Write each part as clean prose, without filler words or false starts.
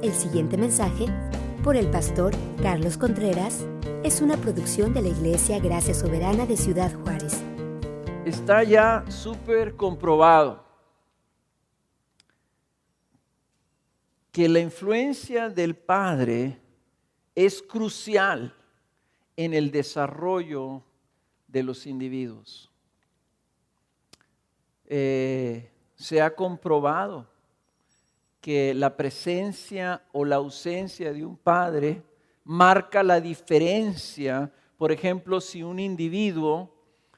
El siguiente mensaje, por el pastor Carlos Contreras, es una producción de la Iglesia Gracia Soberana de Ciudad Juárez. Está ya súper comprobado que la influencia del padre es crucial en el desarrollo de los individuos. Se ha comprobado que la presencia o la ausencia de un padre marca la diferencia. Por ejemplo, si un individuo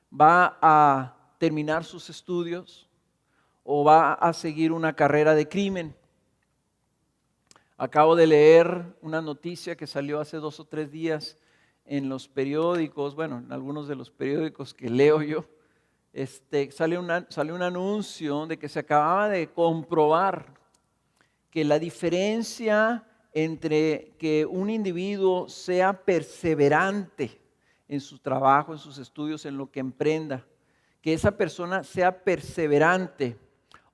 va a terminar sus estudios o va a seguir una carrera de crimen. Acabo de leer una noticia que salió hace 2 o 3 días en los periódicos, bueno, en algunos de los periódicos que leo yo. Salió un anuncio de que se acababa de comprobar que la diferencia entre que un individuo sea perseverante en su trabajo, en sus estudios, en lo que emprenda, que esa persona sea perseverante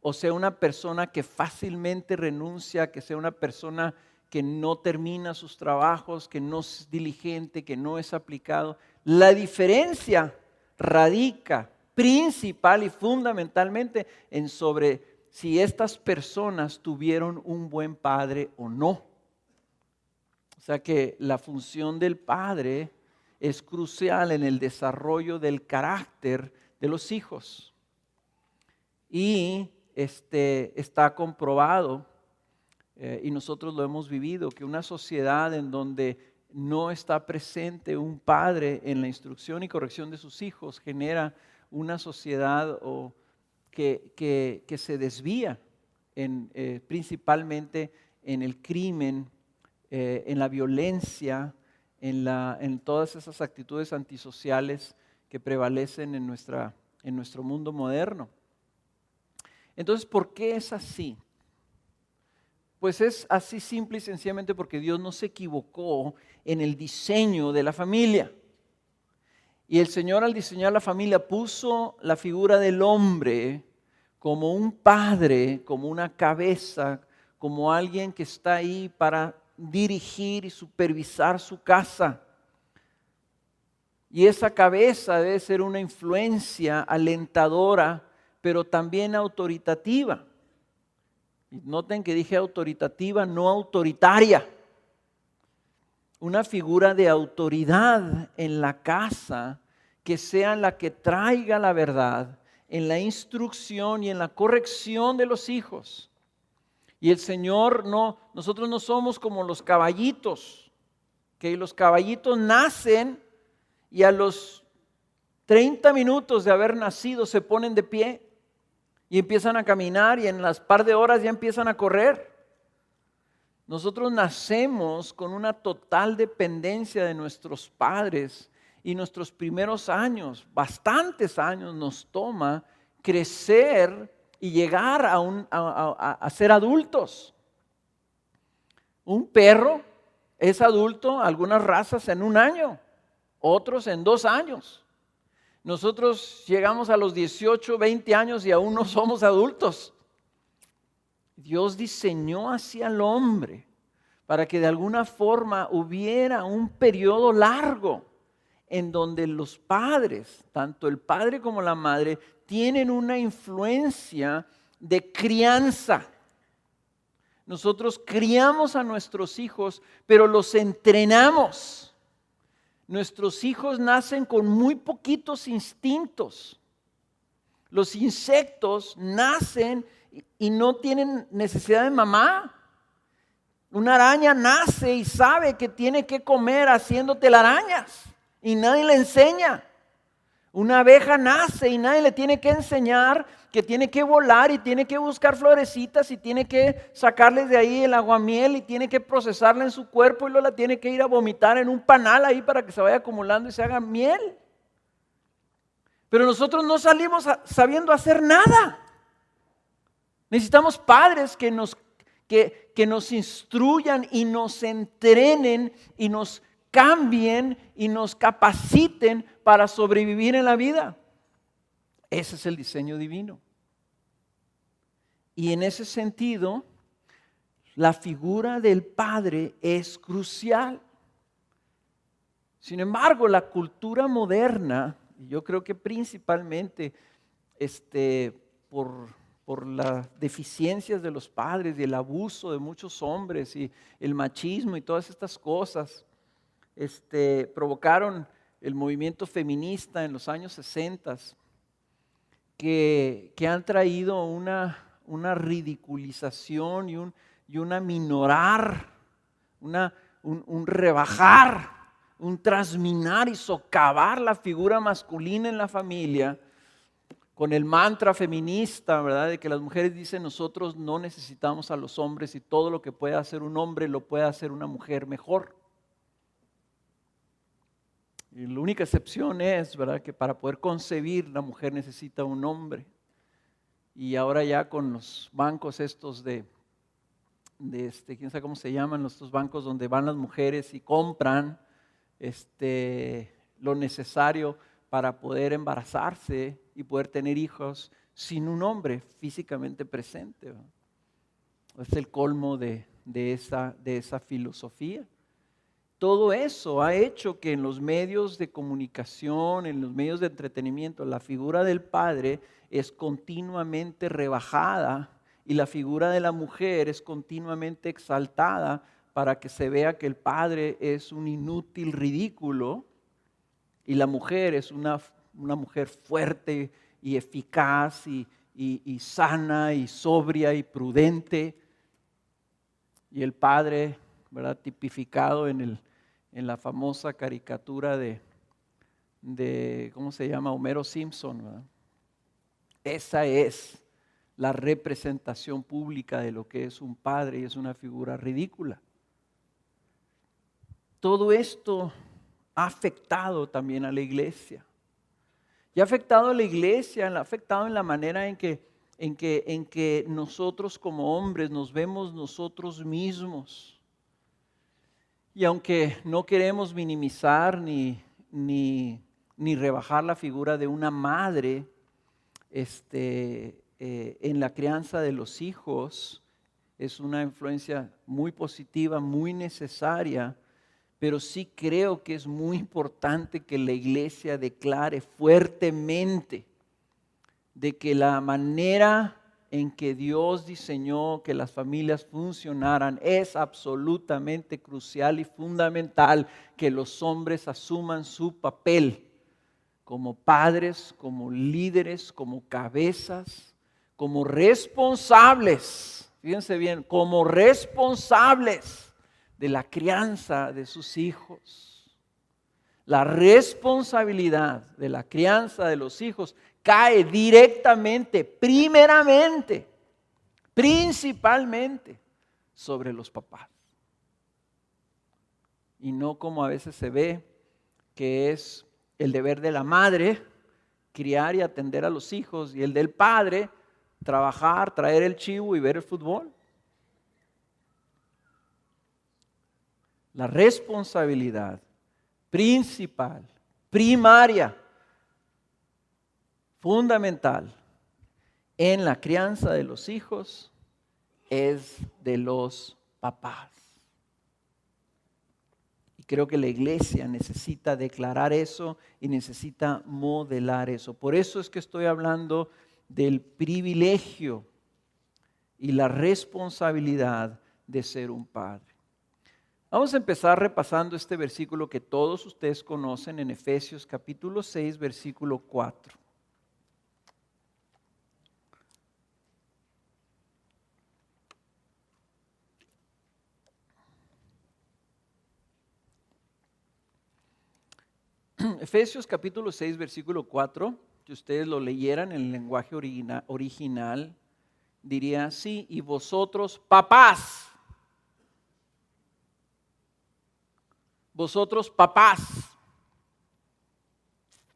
o sea una persona que fácilmente renuncia, que sea una persona que no termina sus trabajos, que no es diligente, que no es aplicado. La diferencia radica principal y fundamentalmente en sobre si estas personas tuvieron un buen padre o no. O sea que la función del padre es crucial en el desarrollo del carácter de los hijos. Y está comprobado, y nosotros lo hemos vivido, que una sociedad en donde no está presente un padre en la instrucción y corrección de sus hijos genera una sociedad que se desvía principalmente en el crimen, en la violencia, en todas esas actitudes antisociales que prevalecen en nuestro mundo moderno. Entonces, ¿por qué es así? Pues es así simple y sencillamente porque Dios no se equivocó en el diseño de la familia. Y el Señor, al diseñar la familia, puso la figura del hombre como un padre, como una cabeza, como alguien que está ahí para dirigir y supervisar su casa. Y esa cabeza debe ser una influencia alentadora, pero también autoritativa. Noten que dije autoritativa, no autoritaria. Una figura de autoridad en la casa que sea la que traiga la verdad en la instrucción y en la corrección de los hijos. Y el Señor nosotros no somos como los caballitos, que los caballitos nacen y a los 30 minutos de haber nacido se ponen de pie y empiezan a caminar y en las par de horas ya empiezan a correr. Nosotros nacemos con una total dependencia de nuestros padres y nuestros primeros años, bastantes años nos toma crecer y llegar a ser adultos. Un perro es adulto, algunas razas en 1 año, otros en 2 años. Nosotros llegamos a los 18, 20 años y aún no somos adultos. Dios diseñó así al hombre para que de alguna forma hubiera un periodo largo en donde los padres, tanto el padre como la madre, tienen una influencia de crianza. Nosotros criamos a nuestros hijos, pero los entrenamos. Nuestros hijos nacen con muy poquitos instintos. Los insectos nacen y no tienen necesidad de mamá. Una araña nace y sabe que tiene que comer haciendo telarañas y nadie le enseña. Una abeja nace y nadie le tiene que enseñar que tiene que volar y tiene que buscar florecitas y tiene que sacarles de ahí el aguamiel y tiene que procesarla en su cuerpo y luego la tiene que ir a vomitar en un panal ahí para que se vaya acumulando y se haga miel. Pero nosotros no salimos sabiendo hacer nada. Necesitamos padres que nos instruyan y nos entrenen y nos cambien y nos capaciten para sobrevivir en la vida. Ese es el diseño divino. Y en ese sentido, La figura del padre es crucial. Sin embargo, la cultura moderna, y yo creo que principalmente por las deficiencias de los padres y el abuso de muchos hombres y el machismo y todas estas cosas, provocaron el movimiento feminista en los años 60 que han traído una ridiculización y un aminorar, un rebajar, un trasminar y socavar la figura masculina en la familia con el mantra feminista, ¿verdad? De que las mujeres dicen nosotros no necesitamos a los hombres y todo lo que pueda hacer un hombre lo puede hacer una mujer mejor. Y la única excepción es, ¿verdad?, que para poder concebir la mujer necesita un hombre. Y ahora ya con los bancos estos quién sabe cómo se llaman, estos bancos donde van las mujeres y compran lo necesario para poder embarazarse y poder tener hijos sin un hombre físicamente presente, ¿verdad? Es el colmo de esa filosofía. Todo eso ha hecho que en los medios de comunicación, en los medios de entretenimiento, la figura del padre es continuamente rebajada y la figura de la mujer es continuamente exaltada para que se vea que el padre es un inútil ridículo y la mujer es una mujer fuerte y eficaz y sana y sobria y prudente. Y el padre, ¿verdad?, tipificado en la famosa caricatura de ¿cómo se llama? Homero Simpson, ¿verdad? Esa es la representación pública de lo que es un padre y es una figura ridícula. Todo esto ha afectado también a la iglesia. Y ha afectado a la iglesia, ha afectado en la manera en que nosotros como hombres nos vemos nosotros mismos. Y aunque no queremos minimizar ni rebajar la figura de una madre en la crianza de los hijos, es una influencia muy positiva, muy necesaria, pero sí creo que es muy importante que la iglesia declare fuertemente de que la manera en que Dios diseñó que las familias funcionaran es absolutamente crucial y fundamental que los hombres asuman su papel como padres, como líderes, como cabezas, como responsables, fíjense bien, como responsables de la crianza de sus hijos. La responsabilidad de la crianza de los hijos cae directamente, primeramente, principalmente sobre los papás. Y no como a veces se ve que es el deber de la madre criar y atender a los hijos y el del padre trabajar, traer el chivo y ver el fútbol. La responsabilidad principal, primaria, fundamental en la crianza de los hijos es de los papás. Y creo que la iglesia necesita declarar eso y necesita modelar eso. Por eso es que estoy hablando del privilegio y la responsabilidad de ser un padre. Vamos a empezar repasando este versículo que todos ustedes conocen en Efesios capítulo 6, versículo 4. Efesios capítulo 6, versículo 4, si ustedes lo leyeran en el lenguaje original, diría así: y vosotros papás,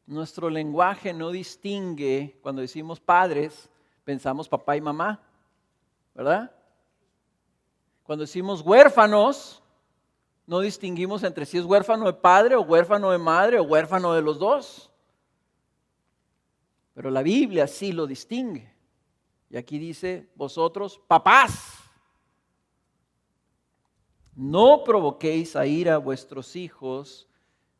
nuestro lenguaje no distingue, cuando decimos padres, pensamos papá y mamá, ¿verdad? Cuando decimos huérfanos, no distinguimos entre si es huérfano de padre o huérfano de madre o huérfano de los dos. Pero la Biblia sí lo distingue. Y aquí dice, vosotros papás. No provoquéis a ira a vuestros hijos,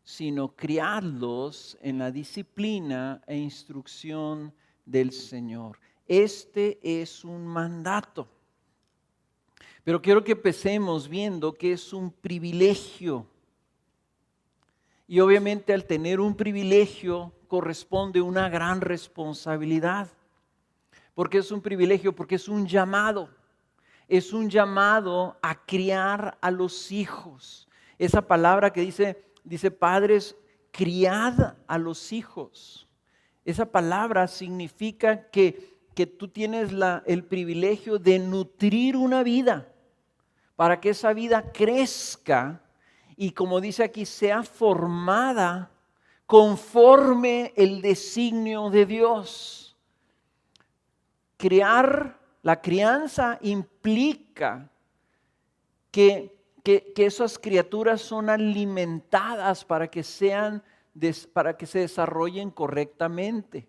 sino criadlos en la disciplina e instrucción del Señor. Este es un mandato. Pero quiero que empecemos viendo que es un privilegio. Y obviamente al tener un privilegio corresponde una gran responsabilidad. ¿Por qué es un privilegio? Porque es un llamado. Es un llamado a criar a los hijos. Esa palabra que dice padres, criad a los hijos. Esa palabra significa que tú tienes el privilegio de nutrir una vida para que esa vida crezca y, como dice aquí, sea formada conforme el designio de Dios. La crianza implica que esas criaturas son alimentadas para que se desarrollen correctamente.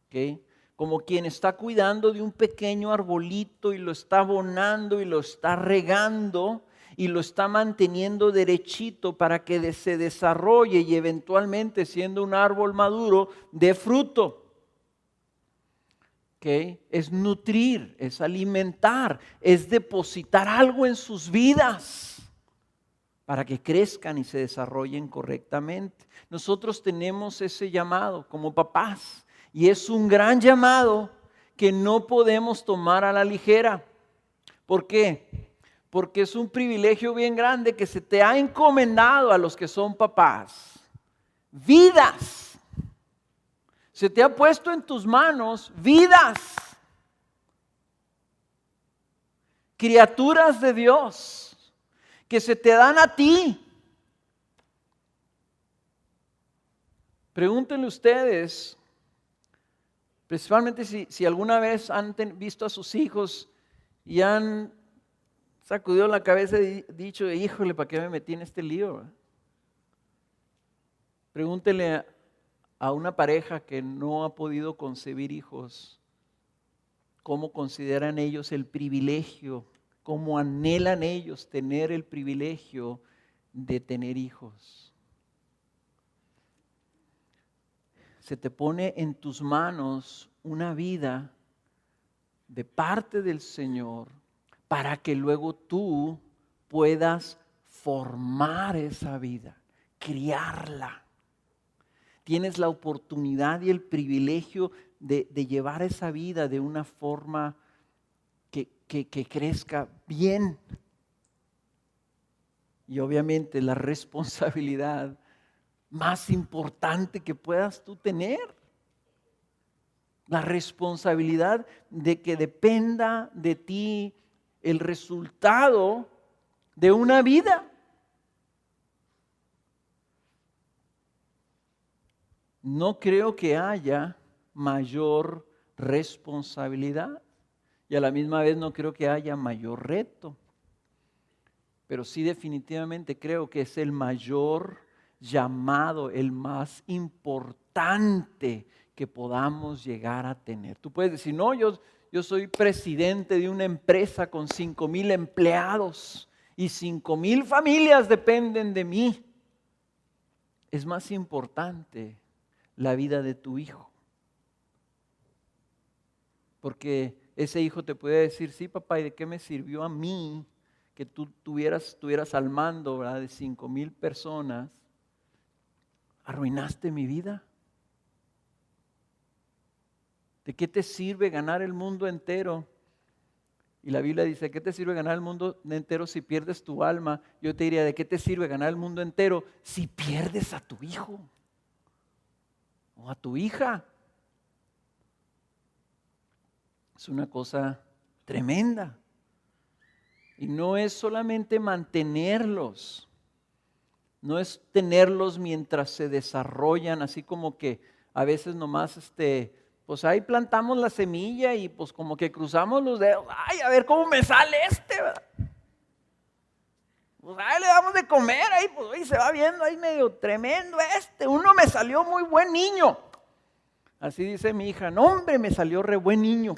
¿Okay? Como quien está cuidando de un pequeño arbolito y lo está abonando y lo está regando y lo está manteniendo derechito para que se desarrolle y eventualmente, siendo un árbol maduro, dé fruto. ¿Okay? Es nutrir, es alimentar, es depositar algo en sus vidas para que crezcan y se desarrollen correctamente. Nosotros tenemos ese llamado como papás y es un gran llamado que no podemos tomar a la ligera. ¿Por qué? Porque es un privilegio bien grande que se te ha encomendado a los que son papás. Vidas. Se te ha puesto en tus manos vidas, criaturas de Dios, que se te dan a ti. Pregúntenle ustedes, principalmente si alguna vez han visto a sus hijos y han sacudido la cabeza y dicho, híjole, ¿para qué me metí en este lío? Pregúntenle a una pareja que no ha podido concebir hijos, ¿cómo consideran ellos el privilegio? ¿Cómo anhelan ellos tener el privilegio de tener hijos? Se te pone en tus manos una vida de parte del Señor para que luego tú puedas formar esa vida, criarla. Tienes la oportunidad y el privilegio de llevar esa vida de una forma que crezca bien. Y obviamente la responsabilidad más importante que puedas tú tener. La responsabilidad de que dependa de ti el resultado de una vida. No creo que haya mayor responsabilidad y a la misma vez no creo que haya mayor reto. Pero sí definitivamente creo que es el mayor llamado, el más importante que podamos llegar a tener. Tú puedes decir, no, yo soy presidente de una empresa con 5,000 empleados y 5,000 familias dependen de mí. Es más importante la vida de tu hijo. Porque ese hijo te puede decir, sí papá, ¿y de qué me sirvió a mí que tú estuvieras al mando, ¿verdad?, de 5,000 personas? ¿Arruinaste mi vida? ¿De qué te sirve ganar el mundo entero? Y la Biblia dice, ¿qué te sirve ganar el mundo entero si pierdes tu alma? Yo te diría, ¿de qué te sirve ganar el mundo entero si pierdes a tu hijo? O a tu hija. Es una cosa tremenda. Y no es solamente mantenerlos, no es tenerlos mientras se desarrollan, así como que a veces nomás pues ahí plantamos la semilla y pues como que cruzamos los dedos, ay, a ver cómo me sale ¿verdad? Pues ahí le damos de comer, ahí pues oye, se va viendo ahí medio tremendo uno me salió muy buen niño. Así dice mi hija, no hombre, me salió re buen niño.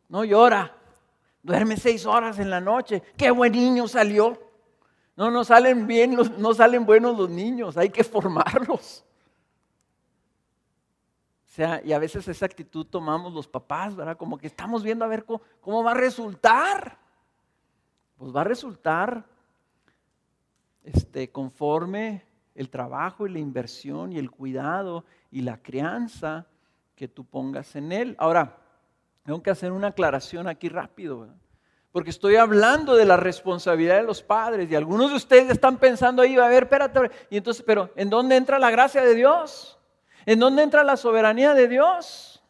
No llora, Duerme 6 horas en la noche. ¡Qué buen niño salió! No salen bien, no salen buenos los niños, hay que formarlos. O sea, y a veces esa actitud tomamos los papás, ¿verdad? Como que estamos viendo a ver cómo va a resultar. Pues va a resultar conforme el trabajo y la inversión y el cuidado y la crianza que tú pongas en él. Ahora, tengo que hacer una aclaración aquí rápido, ¿verdad? Porque estoy hablando de la responsabilidad de los padres y algunos de ustedes están pensando ahí, a ver, espérate, y entonces, pero ¿en dónde entra la gracia de Dios? ¿En dónde entra la soberanía de Dios?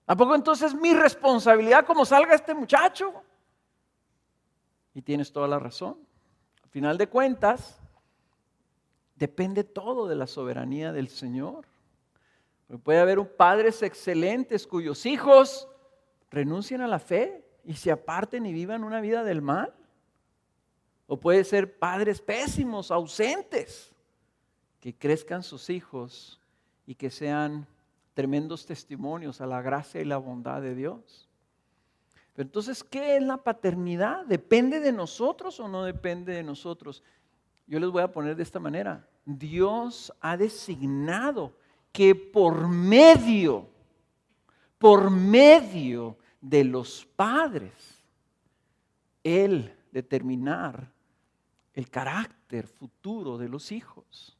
¿A poco entonces es mi responsabilidad cómo salga este muchacho? Y tienes toda la razón. Al final de cuentas, depende todo de la soberanía del Señor. Porque puede haber padres excelentes cuyos hijos renuncien a la fe y se aparten y vivan una vida del mal. O puede ser padres pésimos, ausentes, que crezcan sus hijos y que sean tremendos testimonios a la gracia y la bondad de Dios. Pero entonces, ¿qué es la paternidad? ¿Depende de nosotros o no depende de nosotros? Yo les voy a poner de esta manera. Dios ha designado que por medio de los padres, Él determinar el carácter futuro de los hijos.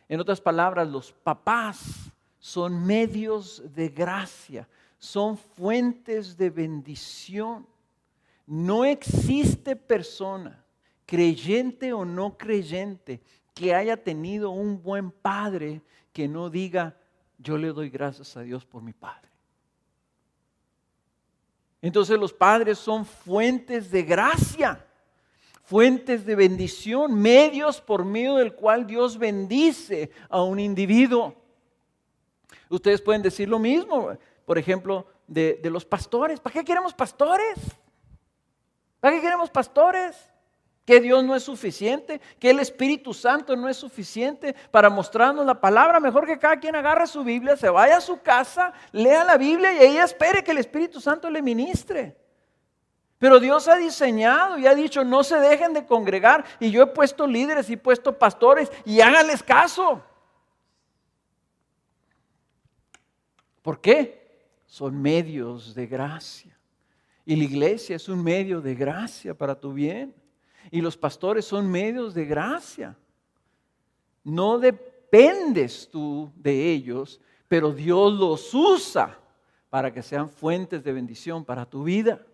En otras palabras, los papás son medios de gracia, son fuentes de bendición. No existe persona, creyente o no creyente, que haya tenido un buen padre que no diga, yo le doy gracias a Dios por mi padre. Entonces los padres son fuentes de gracia, fuentes de bendición, medios por medio del cual Dios bendice a un individuo. Ustedes pueden decir lo mismo, por ejemplo, de los pastores. ¿Para qué queremos pastores? ¿Para qué queremos pastores? ¿Que Dios no es suficiente? ¿Que el Espíritu Santo no es suficiente para mostrarnos la palabra? Mejor que cada quien agarre su Biblia, se vaya a su casa, lea la Biblia y ahí espere que el Espíritu Santo le ministre. Pero Dios ha diseñado y ha dicho, no se dejen de congregar. Y yo he puesto líderes y he puesto pastores y háganles caso. ¿Por qué? Son medios de gracia. Y la iglesia es un medio de gracia para tu bien. Y los pastores son medios de gracia. No dependes tú de ellos, pero Dios los usa para que sean fuentes de bendición para tu vida.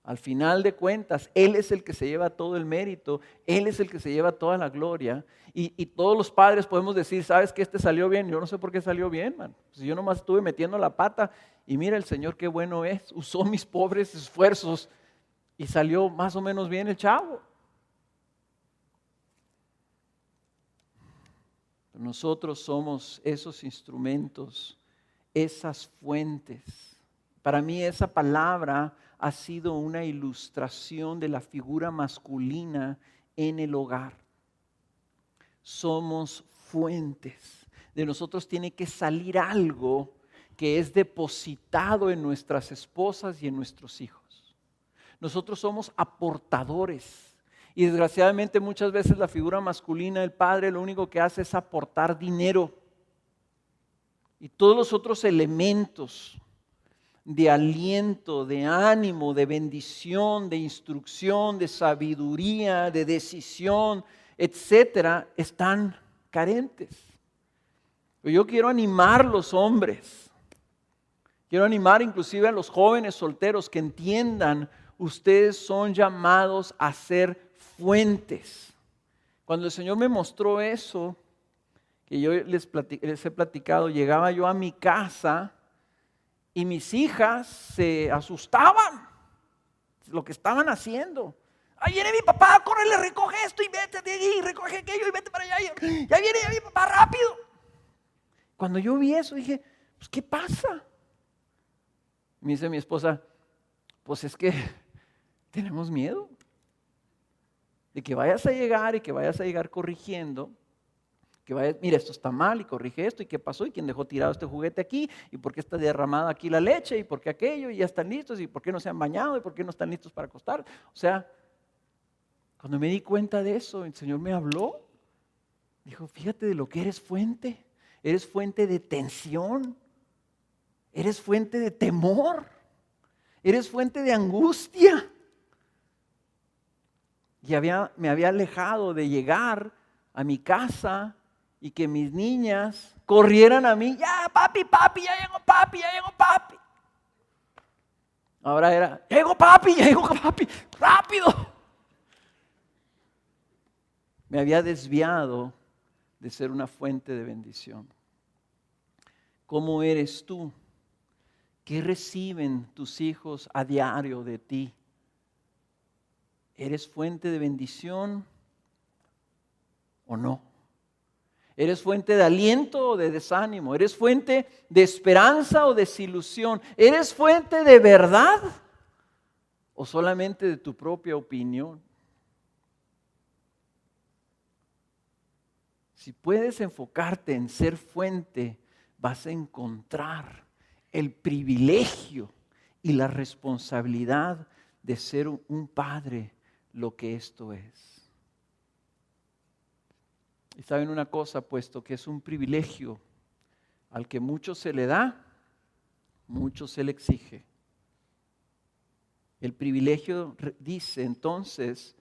Al final de cuentas, Él es el que se lleva todo el mérito, Él es el que se lleva toda la gloria. Y todos los padres podemos decir, ¿sabes que este salió bien? Yo no sé por qué salió bien, man. Si yo nomás estuve metiendo la pata y mira el Señor qué bueno es, usó mis pobres esfuerzos y salió más o menos bien el chavo. Nosotros somos esos instrumentos, esas fuentes. Para mí esa palabra ha sido una ilustración de la figura masculina en el hogar. Somos fuentes. De nosotros tiene que salir algo que es depositado en nuestras esposas y en nuestros hijos. Nosotros somos aportadores. Y desgraciadamente muchas veces la figura masculina, el padre, lo único que hace es aportar dinero. Y todos los otros elementos de aliento, de ánimo, de bendición, de instrucción, de sabiduría, de decisión, etcétera, están carentes. Yo quiero animar a los hombres, quiero animar inclusive a los jóvenes solteros que entiendan, ustedes son llamados a ser fuentes. Cuando el Señor me mostró eso, que yo les he platicado, llegaba yo a mi casa y mis hijas se asustaban lo que estaban haciendo. Ahí viene mi papá, córrele, recoge esto y vete de ahí, recoge aquello y vete para allá. Ya viene mi papá, rápido. Cuando yo vi eso dije, pues ¿qué pasa? Me dice mi esposa, pues es que tenemos miedo de que vayas a llegar y que vayas a llegar corrigiendo Que vaya, mira, esto está mal y corrige esto y qué pasó y quién dejó tirado este juguete aquí y por qué está derramada aquí la leche y por qué aquello y ya están listos y por qué no se han bañado y por qué no están listos para acostar. O sea, cuando me di cuenta de eso, el Señor me habló, dijo, fíjate de lo que eres fuente de tensión, eres fuente de temor, eres fuente de angustia. Y me había alejado de llegar a mi casa y que mis niñas corrieran a mí, ya papi, ya llegó papi. Ahora era, ya llegó papi, rápido. Me había desviado de ser una fuente de bendición. ¿Cómo eres tú? ¿Qué reciben tus hijos a diario de ti? ¿Eres fuente de bendición o no? ¿Eres fuente de aliento o de desánimo? ¿Eres fuente de esperanza o desilusión? ¿Eres fuente de verdad o solamente de tu propia opinión? Si puedes enfocarte en ser fuente, vas a encontrar el privilegio y la responsabilidad de ser un padre, lo que esto es. Y saben una cosa, puesto que es un privilegio al que mucho se le da, mucho se le exige. El privilegio dice entonces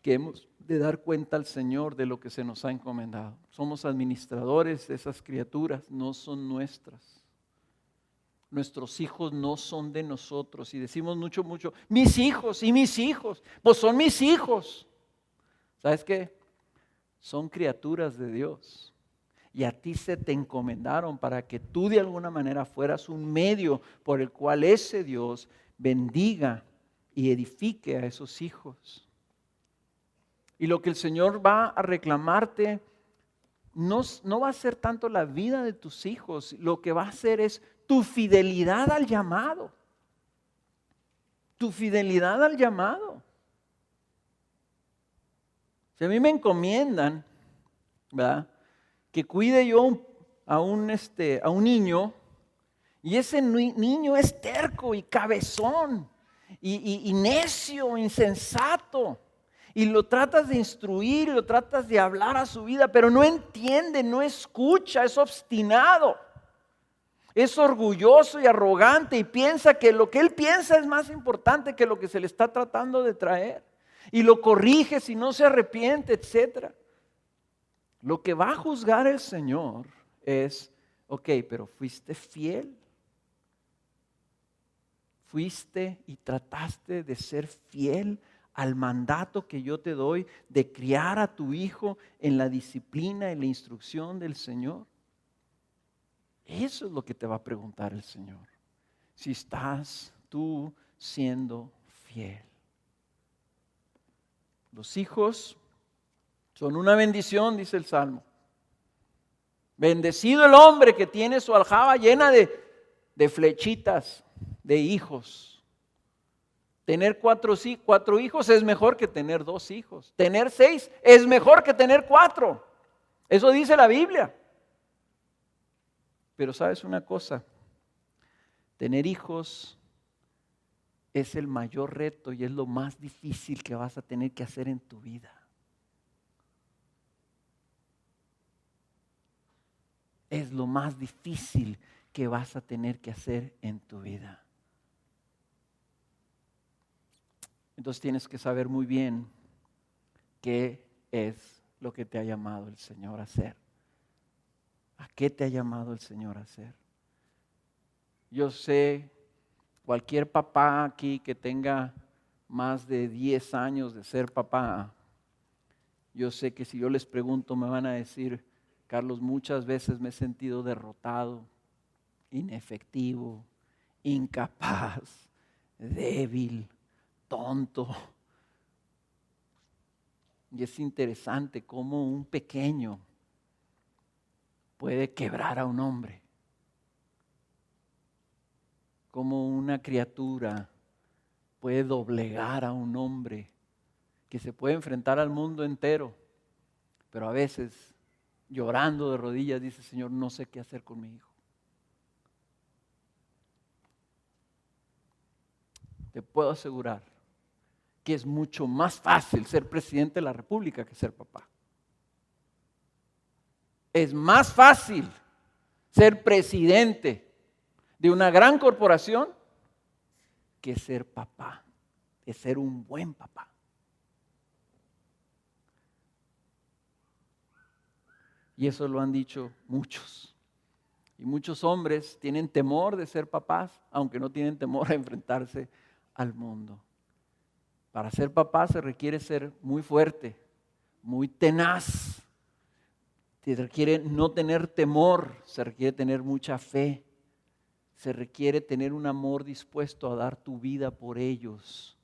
que hemos de dar cuenta al Señor de lo que se nos ha encomendado. Somos administradores de esas criaturas, no son nuestras. Nuestros hijos no son de nosotros. Y decimos mucho, mis hijos, pues son mis hijos. ¿Sabes qué? Son criaturas de Dios y a ti se te encomendaron para que tú de alguna manera fueras un medio por el cual ese Dios bendiga y edifique a esos hijos. Y lo que el Señor va a reclamarte no va a ser tanto la vida de tus hijos, lo que va a ser es tu fidelidad al llamado. Tu fidelidad al llamado. Si a mí me encomiendan, ¿verdad?, que cuide yo a un niño, y ese niño es terco y cabezón, y necio, insensato, y lo tratas de instruir, lo tratas de hablar a su vida, pero no entiende, no escucha, es obstinado, es orgulloso y arrogante, y piensa que lo que él piensa es más importante que lo que se le está tratando de traer. Y lo corrige si no se arrepiente, etc. Lo que va a juzgar el Señor es, ok, pero fuiste fiel. Fuiste y trataste de ser fiel al mandato que yo te doy de criar a tu hijo en la disciplina y la instrucción del Señor. Eso es lo que te va a preguntar el Señor. Si estás tú siendo fiel. Los hijos son una bendición, dice el Salmo. Bendecido el hombre que tiene su aljaba llena de flechitas, de hijos. Tener cuatro hijos es mejor que tener 2 hijos. Tener 6 es mejor que tener 4. Eso dice la Biblia. Pero ¿sabes una cosa? Tener hijos es el mayor reto y es lo más difícil que vas a tener que hacer en tu vida. Es lo más difícil que vas a tener que hacer en tu vida. Entonces tienes que saber muy bien qué es lo que te ha llamado el Señor a hacer. ¿A qué te ha llamado el Señor a hacer? Yo sé, cualquier papá aquí que tenga más de 10 años de ser papá, yo sé que si yo les pregunto me van a decir, Carlos, muchas veces me he sentido derrotado, inefectivo, incapaz, débil, tonto. Y es interesante cómo un pequeño puede quebrar a un hombre. Cómo una criatura puede doblegar a un hombre que se puede enfrentar al mundo entero, pero a veces llorando de rodillas, dice: Señor, no sé qué hacer con mi hijo. Te puedo asegurar que es mucho más fácil ser presidente de la República que ser papá. Es más fácil ser presidente de una gran corporación que ser papá, que ser un buen papá. Y eso lo han dicho muchos. Y muchos hombres tienen temor de ser papás, aunque no tienen temor a enfrentarse al mundo. Para ser papá se requiere ser muy fuerte, muy tenaz. Se requiere no tener temor, se requiere tener mucha fe. Se requiere tener un amor dispuesto a dar tu vida por ellos.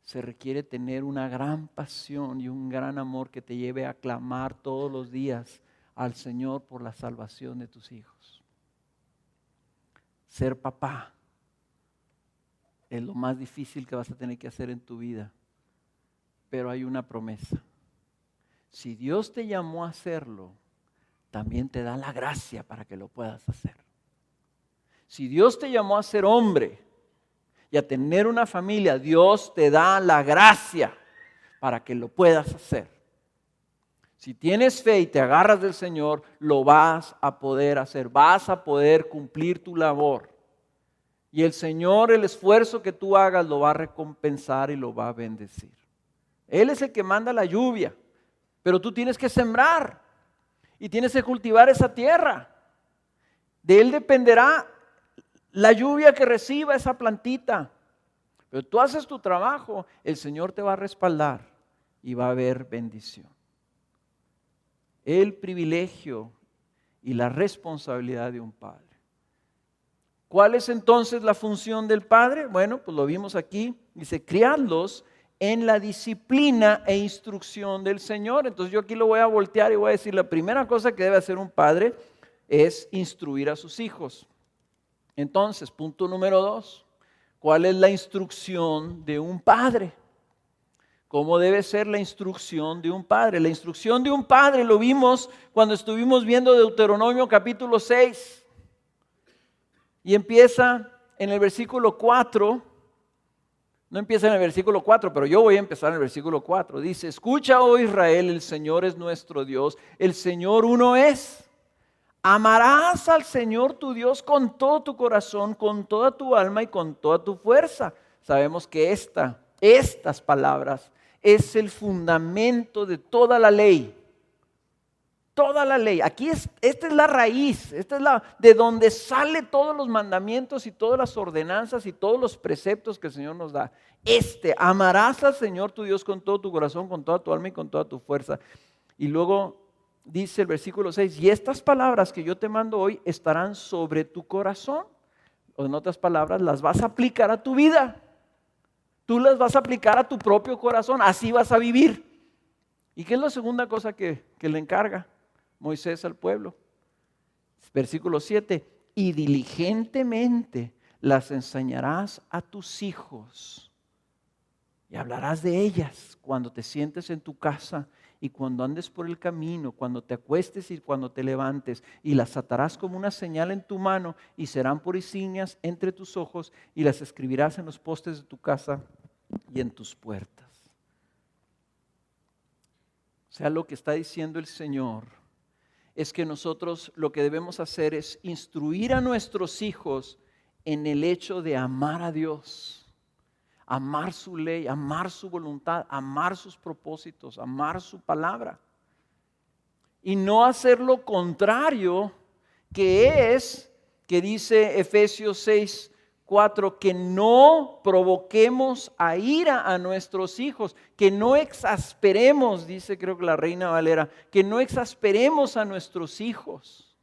Se requiere tener una gran pasión y un gran amor que te lleve a clamar todos los días al Señor por la salvación de tus hijos. Ser papá es lo más difícil que vas a tener que hacer en tu vida, pero hay una promesa. Si Dios te llamó a hacerlo, también te da la gracia para que lo puedas hacer. Si Dios te llamó a ser hombre y a tener una familia, Dios te da la gracia para que lo puedas hacer. Si tienes fe y te agarras del Señor, lo vas a poder hacer, vas a poder cumplir tu labor. Y el Señor, el esfuerzo que tú hagas, lo va a recompensar y lo va a bendecir. Él es el que manda la lluvia, pero tú tienes que sembrar y tienes que cultivar esa tierra. De Él dependerá la lluvia que reciba esa plantita. Pero tú haces tu trabajo, el Señor te va a respaldar y va a haber bendición. El privilegio y la responsabilidad de un padre. ¿Cuál es entonces la función del padre? Bueno, pues lo vimos aquí. Dice: criadlos en la disciplina e instrucción del Señor. Entonces yo aquí lo voy a voltear y voy a decir: la primera cosa que debe hacer un padre es instruir a sus hijos. Entonces, punto número 2, ¿cuál es la instrucción de un padre? ¿Cómo debe ser la instrucción de un padre? La instrucción de un padre lo vimos cuando estuvimos viendo Deuteronomio capítulo 6. Y empieza en el versículo 4. No empieza en el versículo 4, pero yo voy a empezar en el versículo 4. Dice: escucha, oh Israel, el Señor es nuestro Dios, el Señor uno es. Amarás al Señor tu Dios con todo tu corazón, con toda tu alma y con toda tu fuerza. Sabemos que estas palabras es el fundamento de toda la ley. Toda la ley. Aquí esta es la raíz, esta es de donde salen todos los mandamientos y todas las ordenanzas y todos los preceptos que el Señor nos da. Amarás al Señor tu Dios con todo tu corazón, con toda tu alma y con toda tu fuerza. Y luego dice el versículo 6, y estas palabras que yo te mando hoy estarán sobre tu corazón. O en otras palabras, las vas a aplicar a tu vida. Tú las vas a aplicar a tu propio corazón, así vas a vivir. ¿Y qué es la segunda cosa que le encarga Moisés al pueblo? Versículo 7, y diligentemente las enseñarás a tus hijos y hablarás de ellas cuando te sientes en tu casa y cuando andes por el camino, cuando te acuestes y cuando te levantes, y las atarás como una señal en tu mano y serán por insignias entre tus ojos y las escribirás en los postes de tu casa y en tus puertas. O sea, lo que está diciendo el Señor es que nosotros lo que debemos hacer es instruir a nuestros hijos en el hecho de amar a Dios. Amar su ley, amar su voluntad, amar sus propósitos, amar su palabra. Y no hacer lo contrario, que dice Efesios 6:4, que no provoquemos a ira a nuestros hijos, que no exasperemos, dice creo que la Reina Valera, que no exasperemos a nuestros hijos.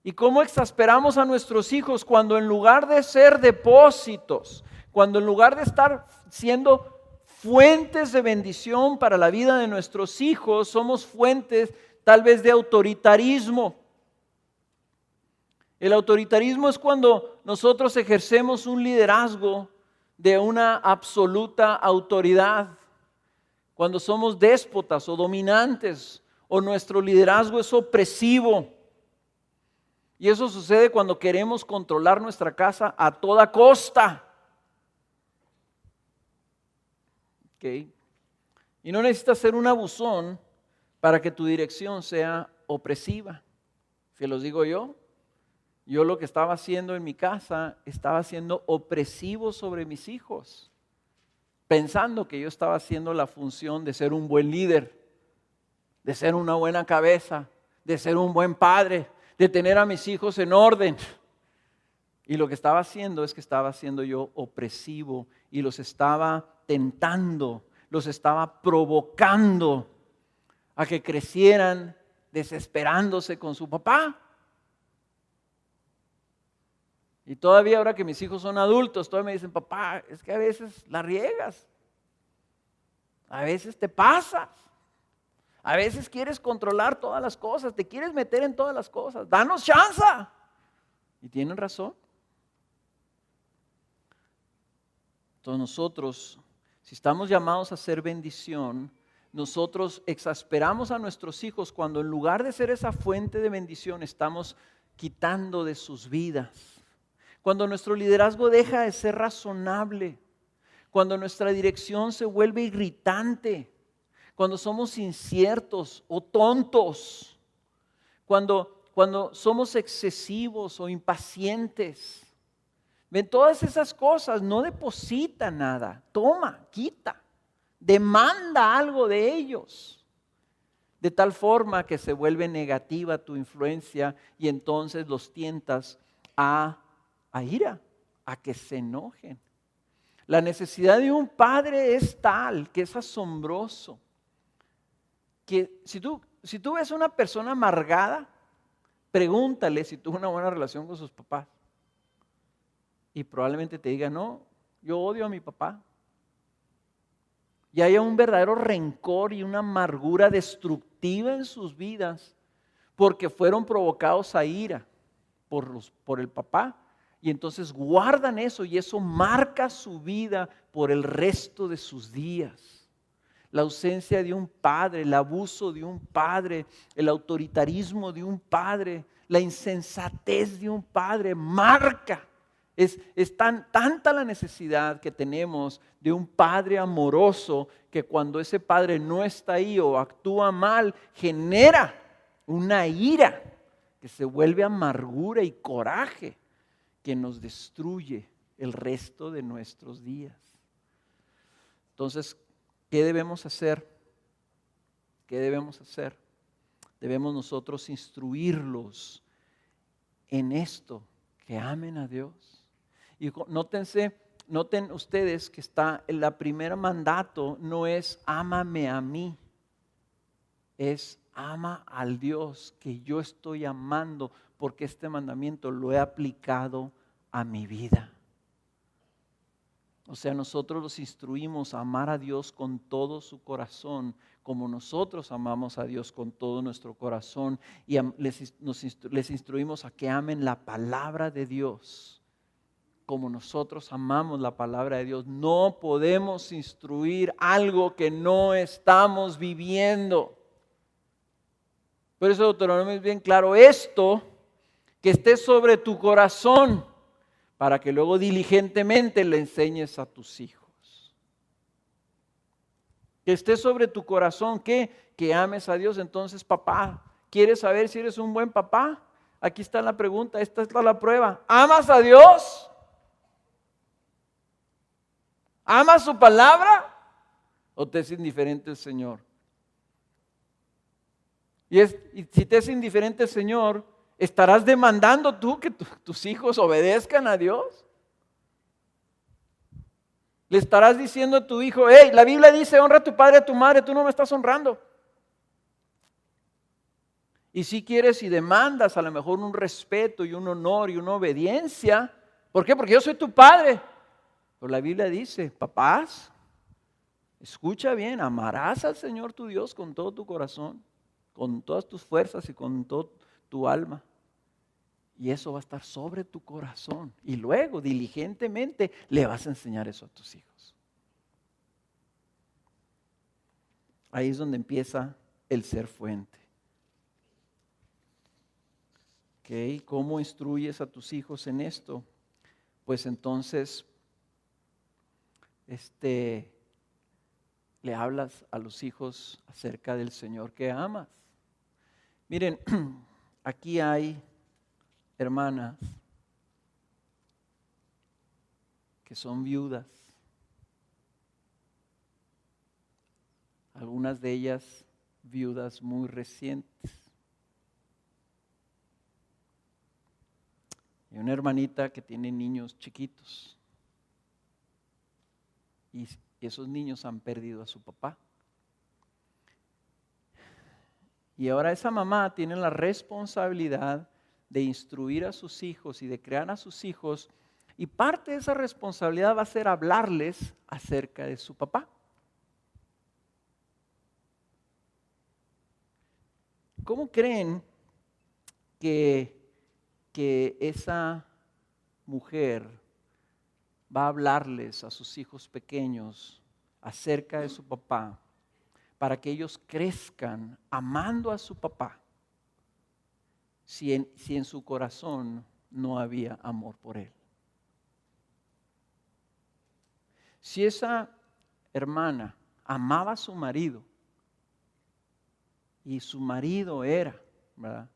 ¿Y cómo exasperamos a nuestros hijos? Cuando en lugar de ser depósitos, cuando en lugar de estar siendo fuentes de bendición para la vida de nuestros hijos, somos fuentes tal vez de autoritarismo. El autoritarismo es cuando nosotros ejercemos un liderazgo de una absoluta autoridad, cuando somos déspotas o dominantes o nuestro liderazgo es opresivo. Y eso sucede cuando queremos controlar nuestra casa a toda costa. ¿Okay? Y no necesitas ser un abusón para que tu dirección sea opresiva. Se los digo yo. Yo lo que estaba haciendo en mi casa, estaba siendo opresivo sobre mis hijos, pensando que yo estaba haciendo la función de ser un buen líder, de ser una buena cabeza, de ser un buen padre, de tener a mis hijos en orden. Y lo que estaba haciendo es que estaba siendo yo opresivo y los estaba tentando, los estaba provocando a que crecieran desesperándose con su papá. Y todavía ahora que mis hijos son adultos, todavía me dicen, papá, es que a veces la riegas, a veces te pasas, a veces quieres controlar todas las cosas, te quieres meter en todas las cosas, danos chance. Y tienen razón. Entonces nosotros, si estamos llamados a ser bendición, nosotros exasperamos a nuestros hijos cuando en lugar de ser esa fuente de bendición estamos quitando de sus vidas. Cuando nuestro liderazgo deja de ser razonable, cuando nuestra dirección se vuelve irritante, cuando somos inciertos o tontos, cuando somos excesivos o impacientes. Ven, todas esas cosas no deposita nada, toma, quita, demanda algo de ellos. De tal forma que se vuelve negativa tu influencia y entonces los tientas a ira, a que se enojen. La necesidad de un padre es tal que es asombroso. Que si tú ves a una persona amargada, pregúntale si tuvo una buena relación con sus papás. Y probablemente te diga, no, yo odio a mi papá. Y haya un verdadero rencor y una amargura destructiva en sus vidas porque fueron provocados a ira por el papá. Y entonces guardan eso y eso marca su vida por el resto de sus días. La ausencia de un padre, el abuso de un padre, el autoritarismo de un padre, la insensatez de un padre marca. Es tanta la necesidad que tenemos de un padre amoroso que cuando ese padre no está ahí o actúa mal, genera una ira que se vuelve amargura y coraje que nos destruye el resto de nuestros días. Entonces, ¿qué debemos hacer? ¿Qué debemos hacer? Debemos nosotros instruirlos en esto, que amen a Dios. Y noten ustedes que el primer mandato no es ámame a mí, es ama al Dios que yo estoy amando, porque este mandamiento lo he aplicado a mi vida. O sea, nosotros los instruimos a amar a Dios con todo su corazón, como nosotros amamos a Dios con todo nuestro corazón, y les instruimos a que amen la palabra de Dios, como nosotros amamos la palabra de Dios. No podemos instruir algo que no estamos viviendo. Por eso Deuteronomio es bien claro, esto que esté sobre tu corazón, para que luego diligentemente le enseñes a tus hijos. Que esté sobre tu corazón, que ames a Dios. Entonces, papá, ¿quieres saber si eres un buen papá? Aquí está la pregunta, esta es la prueba. ¿Amas a Dios? ¿Amas su palabra? ¿O te es indiferente el Señor? Y si te es indiferente el Señor, ¿estarás demandando tú que tus hijos obedezcan a Dios? ¿Le estarás diciendo a tu hijo, hey, la Biblia dice, honra a tu padre y a tu madre, tú no me estás honrando? Y si quieres y demandas a lo mejor un respeto y un honor y una obediencia, ¿por qué? Porque yo soy tu padre. Pero la Biblia dice, papás, escucha bien, amarás al Señor tu Dios con todo tu corazón, con todas tus fuerzas y con todo tu alma. Y eso va a estar sobre tu corazón. Y luego, diligentemente, le vas a enseñar eso a tus hijos. Ahí es donde empieza el ser fuente. ¿Ok? ¿Cómo instruyes a tus hijos en esto? Pues entonces, le hablas a los hijos acerca del Señor que amas. Miren, aquí hay hermanas que son viudas. Algunas de ellas viudas muy recientes. Y una hermanita que tiene niños chiquitos. Y esos niños han perdido a su papá. Y ahora esa mamá tiene la responsabilidad de instruir a sus hijos y de crear a sus hijos. Y parte de esa responsabilidad va a ser hablarles acerca de su papá. ¿Cómo creen que esa mujer va a hablarles a sus hijos pequeños acerca de su papá para que ellos crezcan amando a su papá si en su corazón no había amor por él? Si esa hermana amaba a su marido y su marido era, ¿verdad?,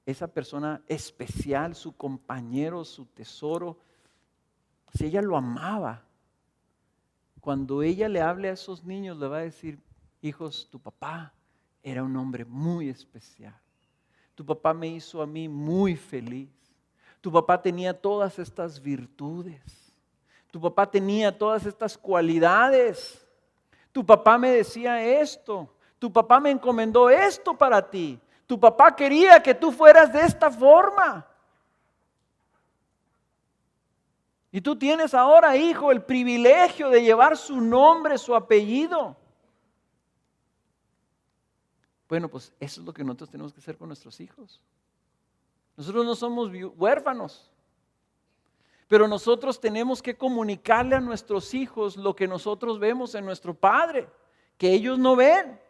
esa persona especial, su compañero, su tesoro, si ella lo amaba, cuando ella le hable a esos niños le va a decir: hijos, tu papá era un hombre muy especial. Tu papá me hizo a mí muy feliz. Tu papá tenía todas estas virtudes. Tu papá tenía todas estas cualidades. Tu papá me decía esto. Tu papá me encomendó esto para ti. Tu papá quería que tú fueras de esta forma. Y tú tienes ahora, hijo, el privilegio de llevar su nombre, su apellido. Bueno, pues eso es lo que nosotros tenemos que hacer con nuestros hijos. Nosotros no somos huérfanos, pero nosotros tenemos que comunicarle a nuestros hijos lo que nosotros vemos en nuestro Padre, que ellos no ven,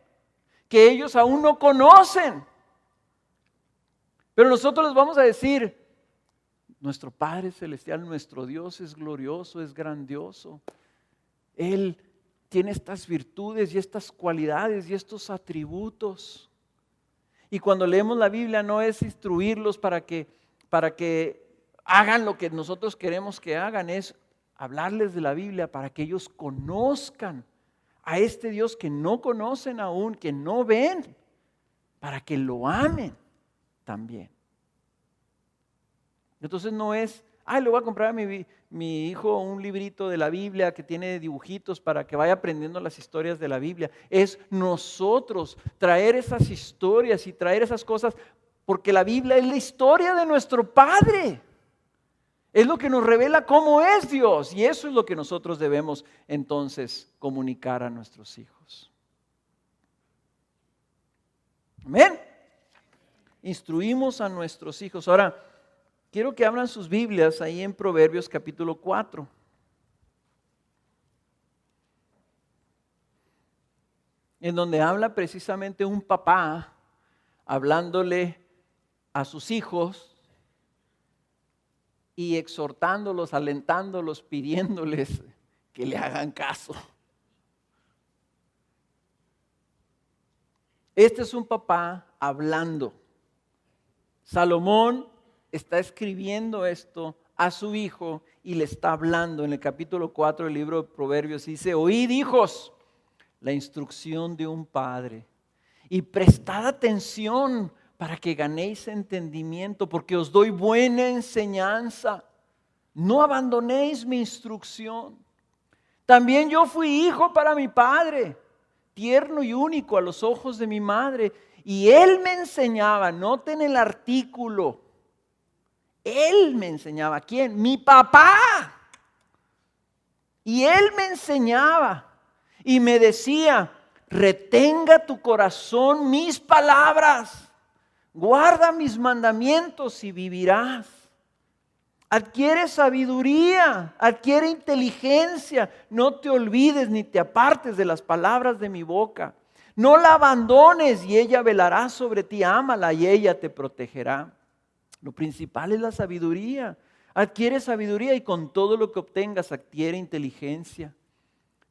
que ellos aún no conocen. Pero nosotros les vamos a decir: nuestro Padre Celestial, nuestro Dios es glorioso, es grandioso. Él tiene estas virtudes y estas cualidades y estos atributos. Y cuando leemos la Biblia no es instruirlos para que hagan lo que nosotros queremos que hagan, es hablarles de la Biblia para que ellos conozcan a este Dios que no conocen aún, que no ven, para que lo amen también. Entonces no es: le voy a comprar a mi hijo un librito de la Biblia que tiene dibujitos para que vaya aprendiendo las historias de la Biblia. Es nosotros traer esas historias y traer esas cosas, porque la Biblia es la historia de nuestro Padre. Es lo que nos revela cómo es Dios, y eso es lo que nosotros debemos entonces comunicar a nuestros hijos. Amén. Instruimos a nuestros hijos. Ahora, quiero que abran sus Biblias ahí en Proverbios capítulo 4. En donde habla precisamente un papá hablándole a sus hijos y exhortándolos, alentándolos, pidiéndoles que le hagan caso. Este es un papá hablando. Salomón está escribiendo esto a su hijo y le está hablando. En el capítulo 4 del libro de Proverbios dice: oíd, hijos, la instrucción de un padre, y prestad atención para que ganéis entendimiento, porque os doy buena enseñanza. No abandonéis mi instrucción. También yo fui hijo para mi padre, tierno y único a los ojos de mi madre, y él me enseñaba. Noten el artículo. Él me enseñaba. ¿Quién? Mi papá. Y él me enseñaba y me decía: retenga tu corazón mis palabras, guarda mis mandamientos y vivirás. Adquiere sabiduría, adquiere inteligencia, no te olvides ni te apartes de las palabras de mi boca. No la abandones y ella velará sobre ti, ámala y ella te protegerá. Lo principal es la sabiduría. Adquiere sabiduría y con todo lo que obtengas adquiere inteligencia.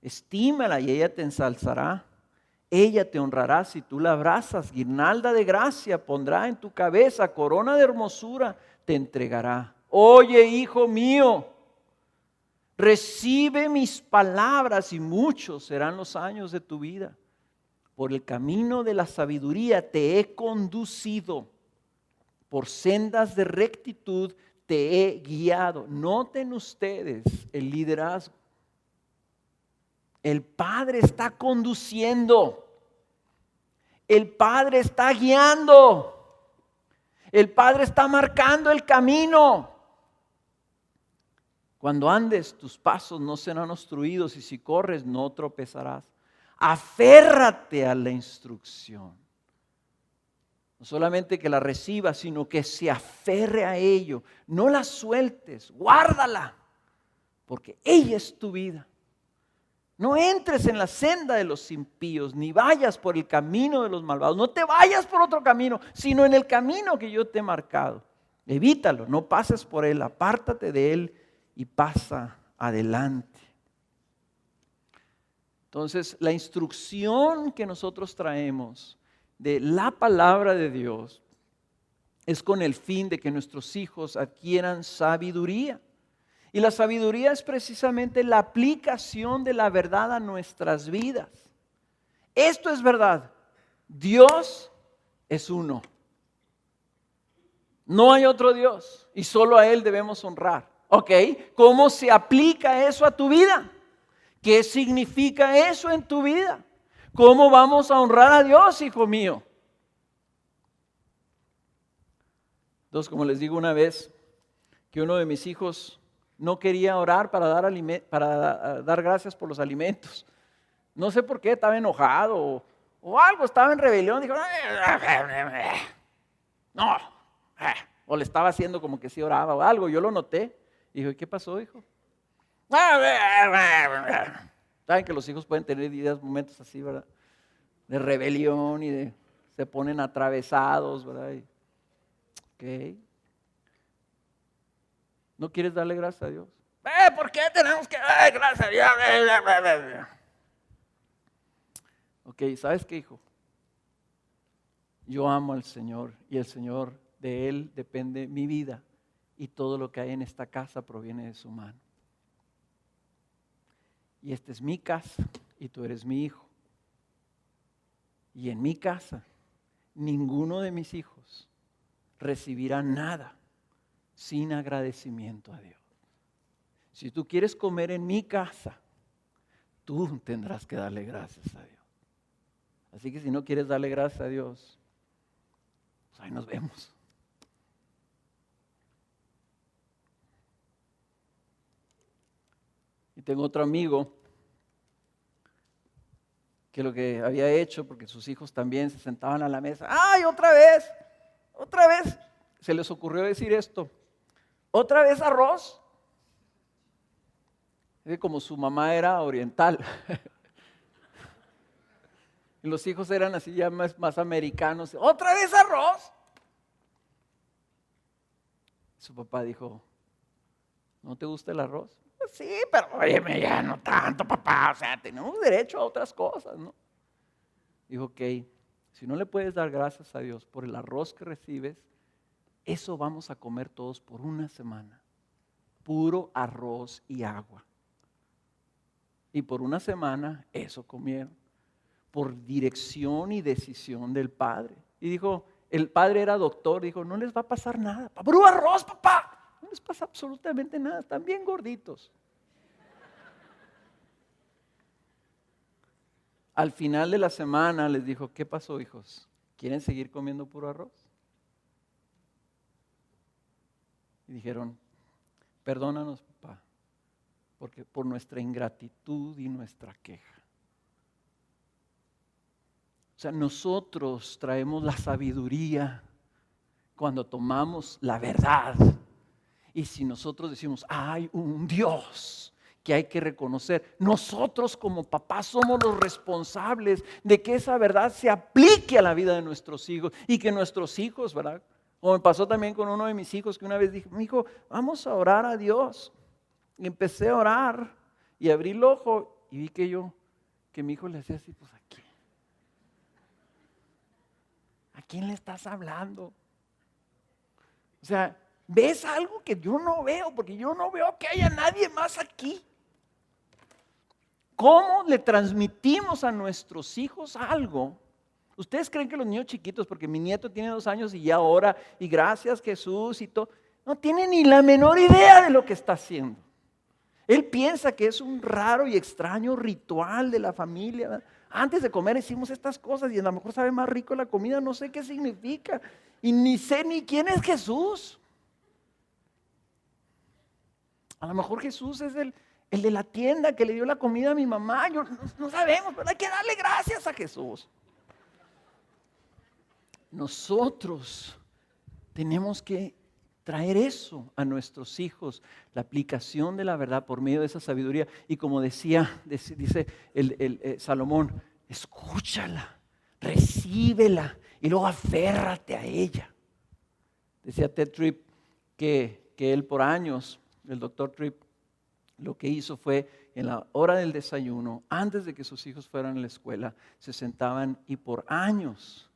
Estímala y ella te ensalzará. Ella te honrará si tú la abrazas. Guirnalda de gracia pondrá en tu cabeza. Corona de hermosura te entregará. Oye, hijo mío, recibe mis palabras y muchos serán los años de tu vida. Por el camino de la sabiduría te he conducido. Por sendas de rectitud te he guiado. Noten ustedes el liderazgo. El Padre está conduciendo. El Padre está guiando. El Padre está marcando el camino. Cuando andes, tus pasos no serán obstruidos y si corres, no tropezarás. Aférrate a la instrucción. No solamente que la recibas, sino que se aferre a ello. No la sueltes, guárdala, porque ella es tu vida. No entres en la senda de los impíos, ni vayas por el camino de los malvados. No te vayas por otro camino, sino en el camino que yo te he marcado. Evítalo, no pases por él, apártate de él y pasa adelante. Entonces, la instrucción que nosotros traemos de la palabra de Dios es con el fin de que nuestros hijos adquieran sabiduría. Y la sabiduría es precisamente la aplicación de la verdad a nuestras vidas. Esto es verdad. Dios es uno. No hay otro Dios y solo a Él debemos honrar. ¿Ok? ¿Cómo se aplica eso a tu vida? ¿Qué significa eso en tu vida? ¿Cómo vamos a honrar a Dios, hijo mío? Entonces, como les digo una vez, que uno de mis hijos no quería orar para dar gracias por los alimentos. No sé por qué, estaba enojado o algo, estaba en rebelión. Dijo, no, o le estaba haciendo como que sí oraba o algo. Yo lo noté. Dijo, ¿y qué pasó, hijo? Saben que los hijos pueden tener momentos así, ¿verdad? De rebelión y se ponen atravesados, ¿verdad? Ok. ¿No quieres darle gracias a Dios? ¿Por qué tenemos que dar gracias a Dios? Ok, ¿sabes qué, hijo? Yo amo al Señor y el Señor, de Él depende mi vida y todo lo que hay en esta casa proviene de su mano. Y esta es mi casa y tú eres mi hijo. Y en mi casa, ninguno de mis hijos recibirá nada sin agradecimiento a Dios. Si tú quieres comer en mi casa, tú tendrás que darle gracias a Dios. Así que si no quieres darle gracias a Dios, pues ahí nos vemos. Y tengo otro amigo que lo que había hecho, porque sus hijos también se sentaban a la mesa, ¡ay, otra vez! Se les ocurrió decir esto, ¿otra vez arroz? Es como su mamá era oriental. Y los hijos eran así ya más americanos. ¿Otra vez arroz? Su papá dijo, ¿no te gusta el arroz? Pues sí, pero óyeme, ya no tanto, papá. O sea, tenemos derecho a otras cosas, ¿no? Dijo, ok, si no le puedes dar gracias a Dios por el arroz que recibes, eso vamos a comer todos por una semana. Puro arroz y agua. Y por una semana eso comieron. Por dirección y decisión del padre. Y dijo, el padre era doctor, dijo, no les va a pasar nada. Puro arroz, papá. No les pasa absolutamente nada, están bien gorditos. Al final de la semana les dijo, ¿qué pasó, hijos? ¿Quieren seguir comiendo puro arroz? Y dijeron, perdónanos, papá, porque por nuestra ingratitud y nuestra queja. O sea, nosotros traemos la sabiduría cuando tomamos la verdad. Y si nosotros decimos, hay un Dios que hay que reconocer, nosotros como papás somos los responsables de que esa verdad se aplique a la vida de nuestros hijos y que nuestros hijos, ¿verdad?, O me pasó también con uno de mis hijos que una vez dije, mi hijo, vamos a orar a Dios. Y empecé a orar y abrí el ojo y vi que mi hijo le hacía así, pues aquí. ¿A quién le estás hablando? O sea, ¿ves algo que yo no veo? Porque yo no veo que haya nadie más aquí. ¿Cómo le transmitimos a nuestros hijos algo? ¿Ustedes creen que los niños chiquitos, porque mi nieto tiene 2 años y ya ora, y gracias Jesús y todo, no tiene ni la menor idea de lo que está haciendo? Él piensa que es un raro y extraño ritual de la familia, ¿verdad? Antes de comer hicimos estas cosas y a lo mejor sabe más rico la comida, no sé qué significa. Y ni sé ni quién es Jesús. A lo mejor Jesús es el de la tienda que le dio la comida a mi mamá. No sabemos, pero hay que darle gracias a Jesús. Nosotros tenemos que traer eso a nuestros hijos, la aplicación de la verdad por medio de esa sabiduría. Y como dice Salomón, escúchala, recíbela y luego aférrate a ella. Decía Ted Tripp que él por años, el doctor Tripp, lo que hizo fue en la hora del desayuno, antes de que sus hijos fueran a la escuela, se sentaban y por años,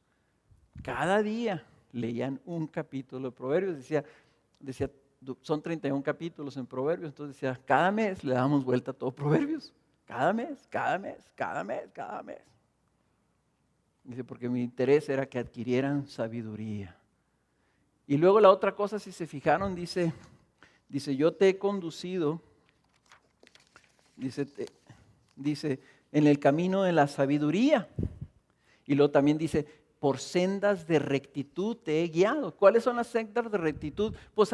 cada día, leían un capítulo de Proverbios. Decía, son 31 capítulos en Proverbios, entonces decía, cada mes le damos vuelta a todo Proverbios. Cada mes. Dice, porque mi interés era que adquirieran sabiduría. Y luego la otra cosa, si se fijaron, dice, yo te he conducido, dice, en el camino de la sabiduría. Y luego también dice, por sendas de rectitud te he guiado. ¿Cuáles son las sendas de rectitud? Pues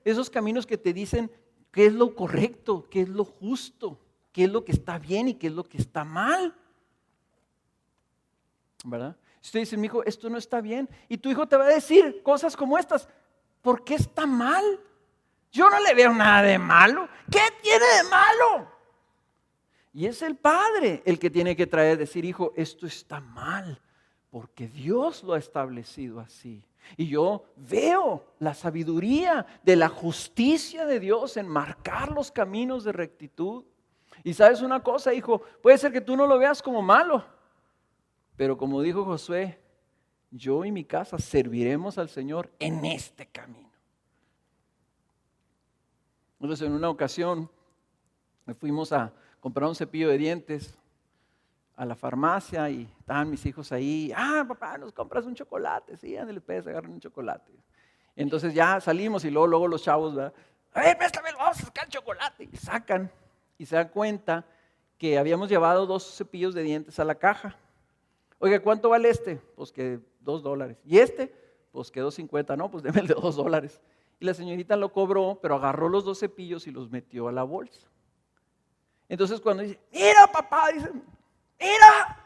esos caminos que te dicen qué es lo correcto, qué es lo justo, qué es lo que está bien y qué es lo que está mal. ¿Verdad? Si usted dice, mi hijo, esto no está bien, y tu hijo te va a decir cosas como estas, ¿por qué está mal? Yo no le veo nada de malo. ¿Qué tiene de malo? Y es el padre el que tiene que decir, hijo, esto está mal, porque Dios lo ha establecido así. Y yo veo la sabiduría de la justicia de Dios en marcar los caminos de rectitud. Y sabes una cosa, hijo, puede ser que tú no lo veas como malo, pero como dijo Josué, yo y mi casa serviremos al Señor en este camino. Entonces, en una ocasión fuimos a comprar un cepillo de dientes a la farmacia y estaban mis hijos ahí. Papá, ¿nos compras un chocolate? Sí, ándale, pues, agarren un chocolate. Entonces ya salimos y luego los chavos, ¿verdad? A ver, préstamelo, vamos a sacar el chocolate. Y sacan y se dan cuenta que habíamos llevado 2 cepillos de dientes a la caja. Oiga, ¿cuánto vale este? Pues que $2. ¿Y este? Pues que $2.50. No, pues deme el de $2. Y la señorita lo cobró, pero agarró los 2 cepillos y los metió a la bolsa. Entonces cuando dice, mira papá, dice, mira,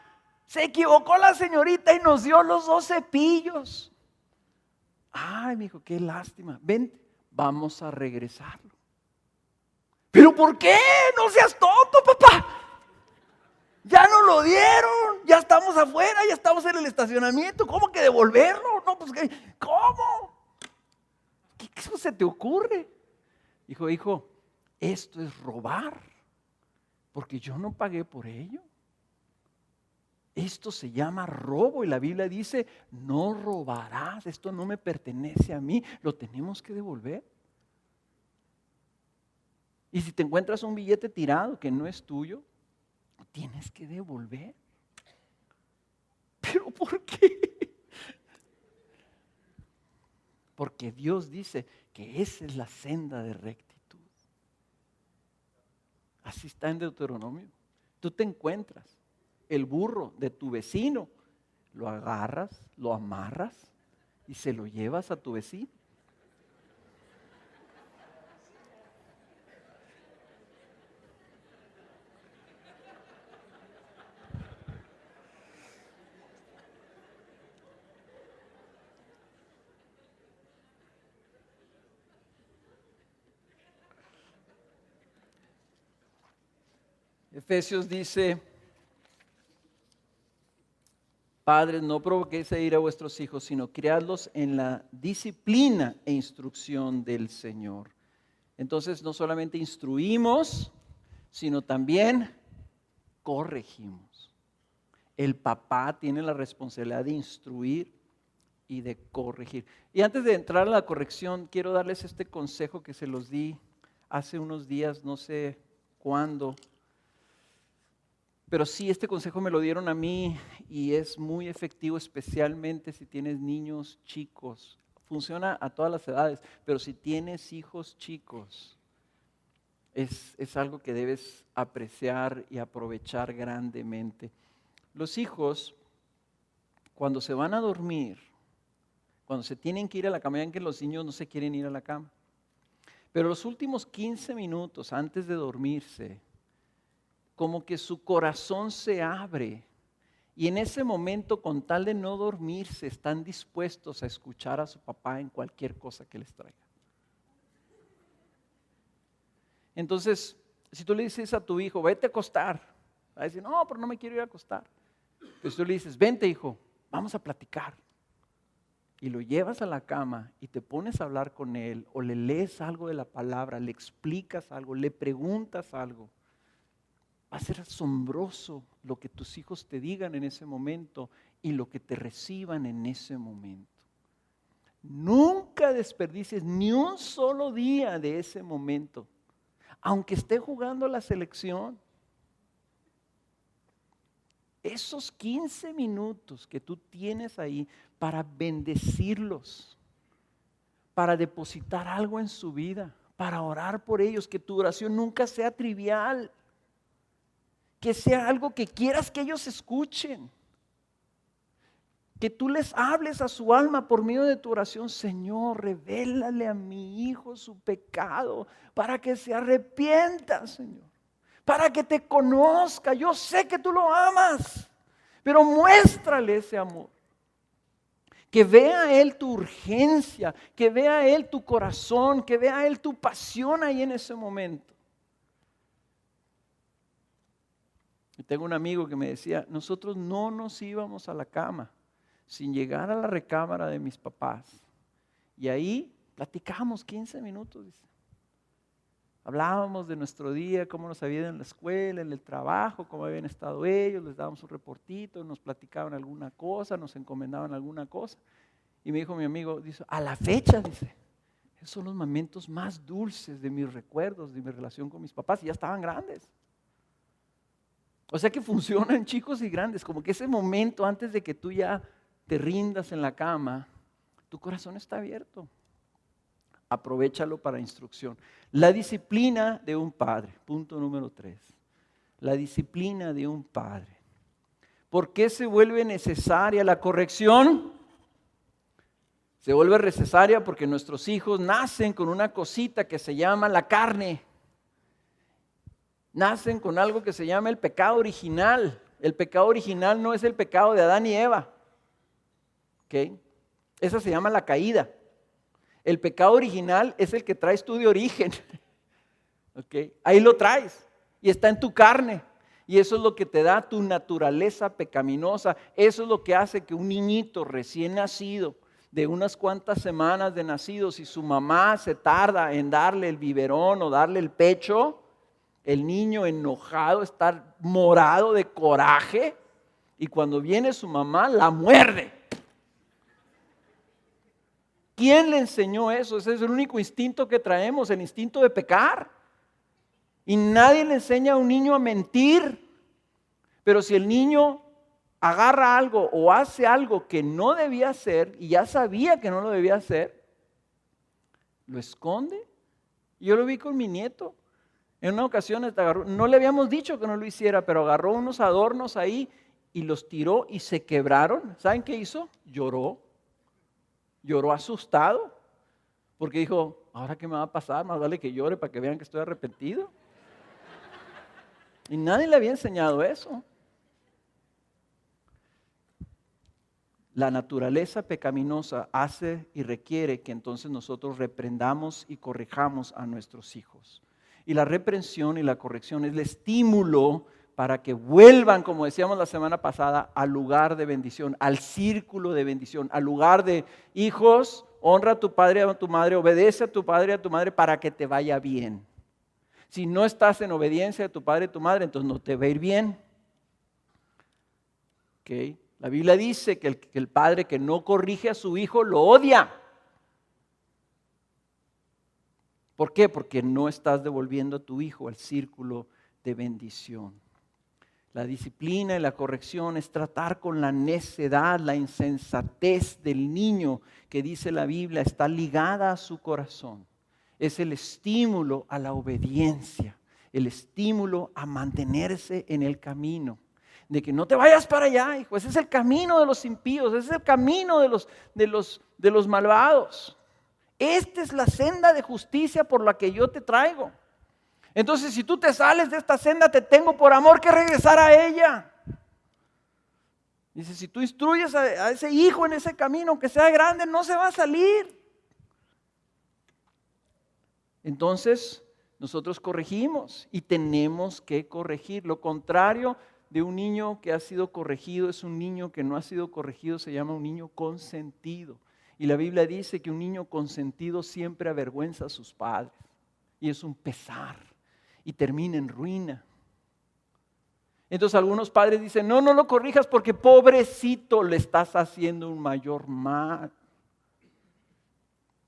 se equivocó la señorita y nos dio los 2 cepillos. Ay, mi hijo, qué lástima. Ven, vamos a regresarlo. ¿Pero por qué? No seas tonto, papá. Ya nos lo dieron, ya estamos afuera, ya estamos en el estacionamiento. ¿Cómo que devolverlo? No, pues, ¿cómo? ¿Qué eso se te ocurre? Dijo, hijo, esto es robar, porque yo no pagué por ello. Esto se llama robo y la Biblia dice, no robarás, esto no me pertenece a mí, lo tenemos que devolver. Y si te encuentras un billete tirado que no es tuyo, lo tienes que devolver. ¿Pero por qué? Porque Dios dice que esa es la senda de rectitud. Así está en Deuteronomio. Tú te encuentras el burro de tu vecino, lo agarras, lo amarras y se lo llevas a tu vecino. Efesios dice Padres, no provoquéis a ira a vuestros hijos, sino criadlos en la disciplina e instrucción del Señor. Entonces, no solamente instruimos, sino también corregimos. El papá tiene la responsabilidad de instruir y de corregir. Y antes de entrar a la corrección, quiero darles este consejo que se los di hace unos días, no sé cuándo. Pero sí, este consejo me lo dieron a mí y es muy efectivo, especialmente si tienes niños chicos. Funciona a todas las edades, pero si tienes hijos chicos, es algo que debes apreciar y aprovechar grandemente. Los hijos, cuando se van a dormir, cuando se tienen que ir a la cama, vean que los niños no se quieren ir a la cama, pero los últimos 15 minutos antes de dormirse, como que su corazón se abre y en ese momento, con tal de no dormirse, están dispuestos a escuchar a su papá en cualquier cosa que les traiga. Entonces, si tú le dices a tu hijo, vete a acostar, va a decir, no, pero no me quiero ir a acostar. Entonces tú le dices, vente hijo, vamos a platicar. Y lo llevas a la cama y te pones a hablar con él, o le lees algo de la palabra, le explicas algo, le preguntas algo. Va a ser asombroso lo que tus hijos te digan en ese momento y lo que te reciban en ese momento. Nunca desperdicies ni un solo día de ese momento, aunque esté jugando la selección. Esos 15 minutos que tú tienes ahí para bendecirlos, para depositar algo en su vida, para orar por ellos, que tu oración nunca sea trivial. Que sea algo que quieras que ellos escuchen. Que tú les hables a su alma por medio de tu oración. Señor, revélale a mi hijo su pecado para que se arrepienta, Señor. Para que te conozca. Yo sé que tú lo amas, pero muéstrale ese amor. Que vea él tu urgencia, que vea él tu corazón, que vea él tu pasión ahí en ese momento. Y tengo un amigo que me decía, nosotros no nos íbamos a la cama sin llegar a la recámara de mis papás. Y ahí platicábamos 15 minutos, dice. Hablábamos de nuestro día, cómo nos había ido en la escuela, en el trabajo, cómo habían estado ellos, les dábamos un reportito, nos platicaban alguna cosa, nos encomendaban alguna cosa. Y me dijo mi amigo, dice, a la fecha, dice, esos son los momentos más dulces de mis recuerdos, de mi relación con mis papás, y ya estaban grandes. O sea que funcionan chicos y grandes, como que ese momento antes de que tú ya te rindas en la cama, tu corazón está abierto. Aprovéchalo para instrucción. La disciplina de un padre, punto número 3. La disciplina de un padre. ¿Por qué se vuelve necesaria la corrección? Se vuelve necesaria porque nuestros hijos nacen con una cosita que se llama la carne. Nacen con algo que se llama el pecado original. El pecado original no es el pecado de Adán y Eva. ¿Okay? Esa se llama la caída. El pecado original es el que traes tú de origen. ¿Okay? Ahí lo traes y está en tu carne. Y eso es lo que te da tu naturaleza pecaminosa. Eso es lo que hace que un niñito recién nacido, de unas cuantas semanas de nacido, si su mamá se tarda en darle el biberón o darle el pecho, el niño enojado, está morado de coraje y cuando viene su mamá la muerde. ¿Quién le enseñó eso? Ese es el único instinto que traemos, el instinto de pecar. Y nadie le enseña a un niño a mentir. Pero si el niño agarra algo o hace algo que no debía hacer y ya sabía que no lo debía hacer, lo esconde. Yo lo vi con mi nieto. En una ocasión no le habíamos dicho que no lo hiciera, pero agarró unos adornos ahí y los tiró y se quebraron. ¿Saben qué hizo? Lloró. Lloró asustado porque dijo, ¿ahora qué me va a pasar? Más vale que llore para que vean que estoy arrepentido. Y nadie le había enseñado eso. La naturaleza pecaminosa hace y requiere que entonces nosotros reprendamos y corrijamos a nuestros hijos. Y la reprensión y la corrección es el estímulo para que vuelvan, como decíamos la semana pasada, al lugar de bendición, al círculo de bendición, al lugar de hijos, honra a tu padre y a tu madre, obedece a tu padre y a tu madre para que te vaya bien. Si no estás en obediencia a tu padre y tu madre, entonces no te va a ir bien. ¿Okay? La Biblia dice que el padre que no corrige a su hijo lo odia. ¿Por qué? Porque no estás devolviendo a tu hijo al círculo de bendición. La disciplina y la corrección es tratar con la necedad, la insensatez del niño que dice la Biblia está ligada a su corazón. Es el estímulo a la obediencia, el estímulo a mantenerse en el camino. De que no te vayas para allá, hijo, ese es el camino de los impíos, ese es el camino de los malvados. Esta es la senda de justicia por la que yo te traigo. Entonces, si tú te sales de esta senda, te tengo por amor que regresar a ella. Dice, si tú instruyes a ese hijo en ese camino, aunque sea grande, no se va a salir. Entonces, nosotros corregimos y tenemos que corregir. Lo contrario de un niño que ha sido corregido es un niño que no ha sido corregido, se llama un niño consentido. Y la Biblia dice que un niño consentido siempre avergüenza a sus padres. Y es un pesar. Y termina en ruina. Entonces algunos padres dicen, no lo corrijas porque pobrecito le estás haciendo un mayor mal.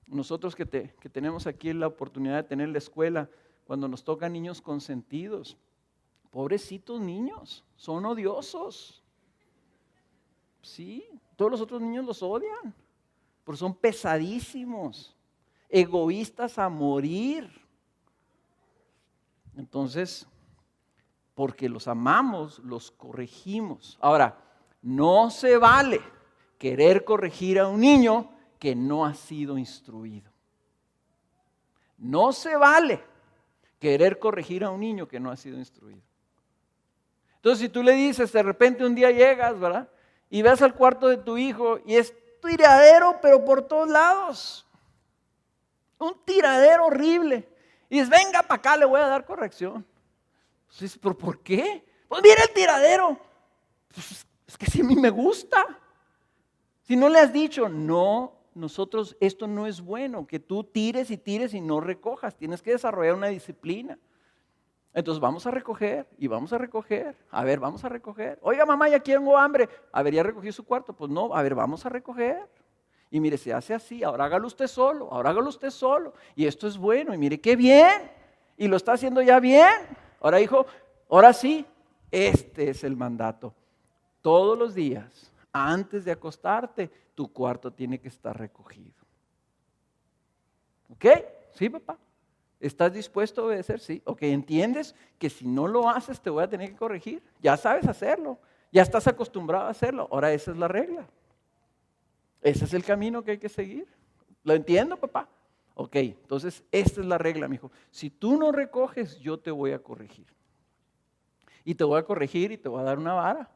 Nosotros que tenemos aquí la oportunidad de tener la escuela, cuando nos tocan niños consentidos, pobrecitos niños, son odiosos. Sí, todos los otros niños los odian, porque son pesadísimos, egoístas a morir. Entonces, porque los amamos, los corregimos. Ahora, no se vale querer corregir a un niño que no ha sido instruido. No se vale querer corregir a un niño que no ha sido instruido. Entonces, si tú le dices, de repente un día llegas, ¿verdad? Y vas al cuarto de tu hijo y es tiradero, pero por todos lados. Un tiradero horrible. Y dices, venga para acá, le voy a dar corrección. Pues, ¿pero por qué? Pues mira el tiradero. Pues, es que si a mí me gusta. Si no le has dicho, no, nosotros, esto no es bueno, que tú tires y no recojas. Tienes que desarrollar una disciplina. Entonces vamos a recoger y vamos a recoger. A ver, vamos a recoger. Oiga, mamá, ya tengo hambre. A ver, ¿ya recogió su cuarto? Pues no, a ver, vamos a recoger. Y mire, se hace así, ahora hágalo usted solo, ahora hágalo usted solo. Y esto es bueno, y mire qué bien. Y lo está haciendo ya bien. Ahora, hijo, ahora sí, este es el mandato. Todos los días, antes de acostarte, tu cuarto tiene que estar recogido. ¿Ok? ¿Sí, papá? ¿Estás dispuesto a obedecer? Sí. Ok, ¿entiendes que si no lo haces te voy a tener que corregir? Ya sabes hacerlo, ya estás acostumbrado a hacerlo. Ahora esa es la regla. Ese es el camino que hay que seguir. ¿Lo entiendo, papá? Ok, entonces esta es la regla, mijo. Si tú no recoges, yo te voy a corregir. Y te voy a corregir y te voy a dar una vara.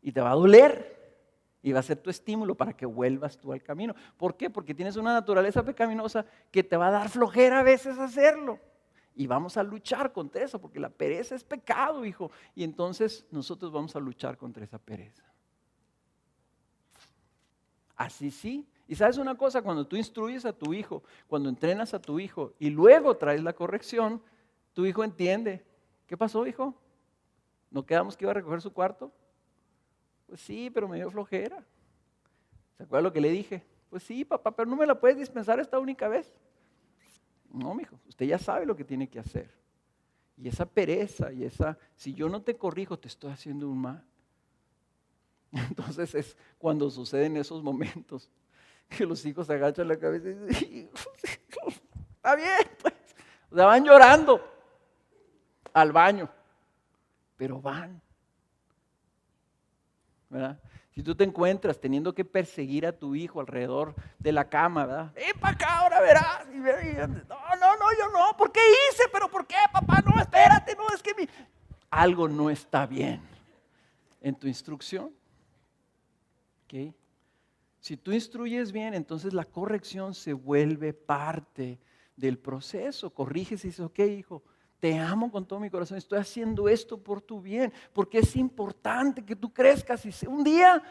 Y te va a doler. Y va a ser tu estímulo para que vuelvas tú al camino. ¿Por qué? Porque tienes una naturaleza pecaminosa que te va a dar flojera a veces hacerlo. Y vamos a luchar contra eso, porque la pereza es pecado, hijo. Y entonces nosotros vamos a luchar contra esa pereza. Así sí. Y sabes una cosa, cuando tú instruyes a tu hijo, cuando entrenas a tu hijo y luego traes la corrección, tu hijo entiende. ¿Qué pasó, hijo? ¿No quedamos que iba a recoger su cuarto? Pues sí, pero me dio flojera. ¿Se acuerda lo que le dije? Pues sí, papá, pero no me la puedes dispensar esta única vez. No, mijo, usted ya sabe lo que tiene que hacer. Y esa pereza y si yo no te corrijo, te estoy haciendo un mal. Entonces es cuando suceden esos momentos que los hijos agachan la cabeza y dicen, está bien, pues. O sea, van llorando al baño, pero van. ¿Verdad? Si tú te encuentras teniendo que perseguir a tu hijo alrededor de la cama, ¿verdad? Para acá, ahora verás. No, yo no. ¿Por qué hice? ¿Pero por qué, papá? No, espérate, no, es que algo no está bien en tu instrucción. ¿Okay? Si tú instruyes bien, entonces la corrección se vuelve parte del proceso. Corriges y dices, ok, hijo, Te amo con todo mi corazón, estoy haciendo esto por tu bien, porque es importante que tú crezcas y un día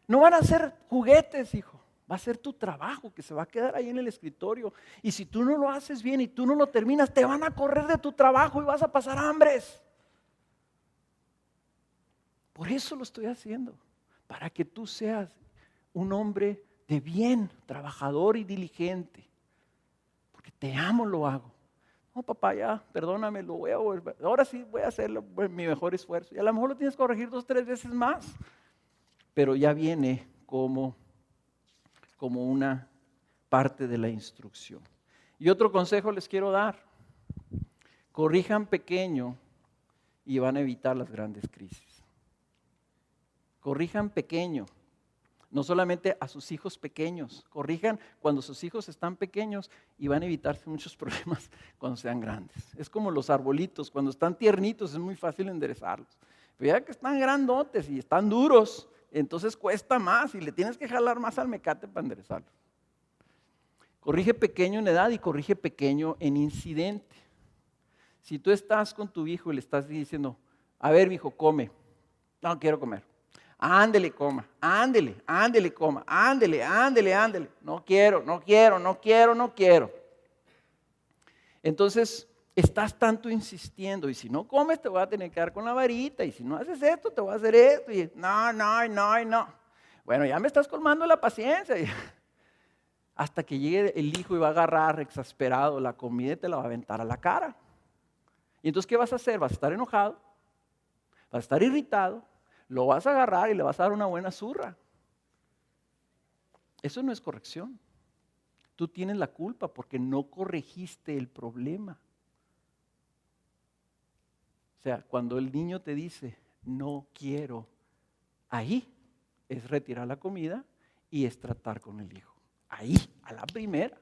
no van a ser juguetes, hijo. Va a ser tu trabajo que se va a quedar ahí en el escritorio. Y si tú no lo haces bien y tú no lo terminas, te van a correr de tu trabajo y vas a pasar hambres. Por eso lo estoy haciendo, para que tú seas un hombre de bien, trabajador y diligente. Porque te amo, lo hago. No, papá, ya, perdóname, lo voy a volver. Ahora sí voy a hacer mi mejor esfuerzo. Y a lo mejor lo tienes que corregir 2 o 3 veces más. Pero ya viene como una parte de la instrucción. Y otro consejo les quiero dar. Corrijan pequeño y van a evitar las grandes crisis. Corrijan pequeño. No solamente a sus hijos pequeños, corrijan cuando sus hijos están pequeños y van a evitarse muchos problemas cuando sean grandes. Es como los arbolitos, cuando están tiernitos es muy fácil enderezarlos. Pero ya que están grandotes y están duros, entonces cuesta más y le tienes que jalar más al mecate para enderezarlos. Corrige pequeño en edad y corrige pequeño en incidente. Si tú estás con tu hijo y le estás diciendo, a ver, hijo, come. No quiero comer. Ándele, coma, ándele, coma, ándele. No quiero. Entonces, estás tanto insistiendo y si no comes te voy a tener que dar con la varita y si no haces esto te voy a hacer esto y no. Bueno, ya me estás colmando la paciencia. Hasta que llegue el hijo y va a agarrar exasperado la comida y te la va a aventar a la cara. Y entonces, ¿qué vas a hacer? Vas a estar enojado, vas a estar irritado. Lo vas a agarrar y le vas a dar una buena zurra. Eso no es corrección. Tú tienes la culpa porque no corregiste el problema. O sea, cuando el niño te dice, no quiero, ahí es retirar la comida y es tratar con el hijo. Ahí, a la primera.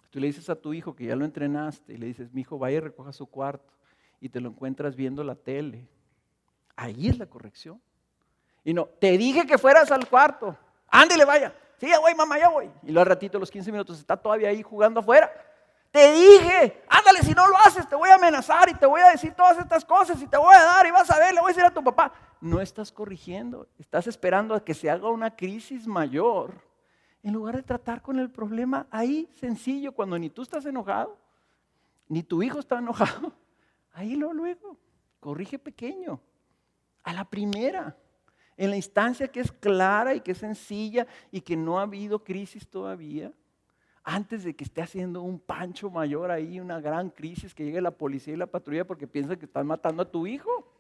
Tú le dices a tu hijo que ya lo entrenaste y le dices, mi hijo, vaya y recoja su cuarto. Y te lo encuentras viendo la tele. Ahí es la corrección. Y no, te dije que fueras al cuarto. Ándele, vaya. Sí, ya voy, mamá, ya voy. Y luego al ratito, a los 15 minutos, está todavía ahí jugando afuera. Te dije, ándale, si no lo haces, te voy a amenazar y te voy a decir todas estas cosas y te voy a dar y vas a ver, le voy a decir a tu papá. No estás corrigiendo, estás esperando a que se haga una crisis mayor. En lugar de tratar con el problema ahí, sencillo, cuando ni tú estás enojado, ni tu hijo está enojado. Ahí luego, corrige pequeño, a la primera, en la instancia que es clara y que es sencilla y que no ha habido crisis todavía, antes de que esté haciendo un pancho mayor ahí, una gran crisis, que llegue la policía y la patrulla porque piensan que están matando a tu hijo.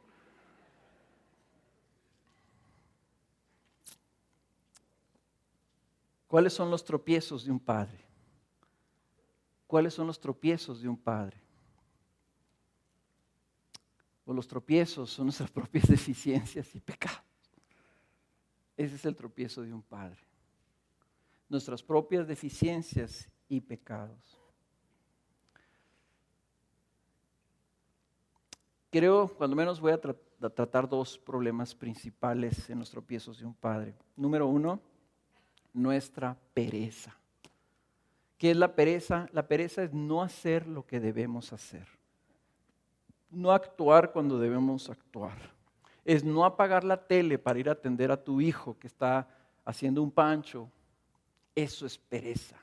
¿Cuáles son los tropiezos de un padre? ¿Cuáles son los tropiezos de un padre? O los tropiezos son nuestras propias deficiencias y pecados. Ese es el tropiezo de un padre. Nuestras propias deficiencias y pecados. Creo, cuando menos voy a tratar 2 problemas principales en los tropiezos de un padre. Número 1, nuestra pereza. ¿Qué es la pereza? La pereza es no hacer lo que debemos hacer. No actuar cuando debemos actuar. Es no apagar la tele para ir a atender a tu hijo que está haciendo un pancho. Eso es pereza.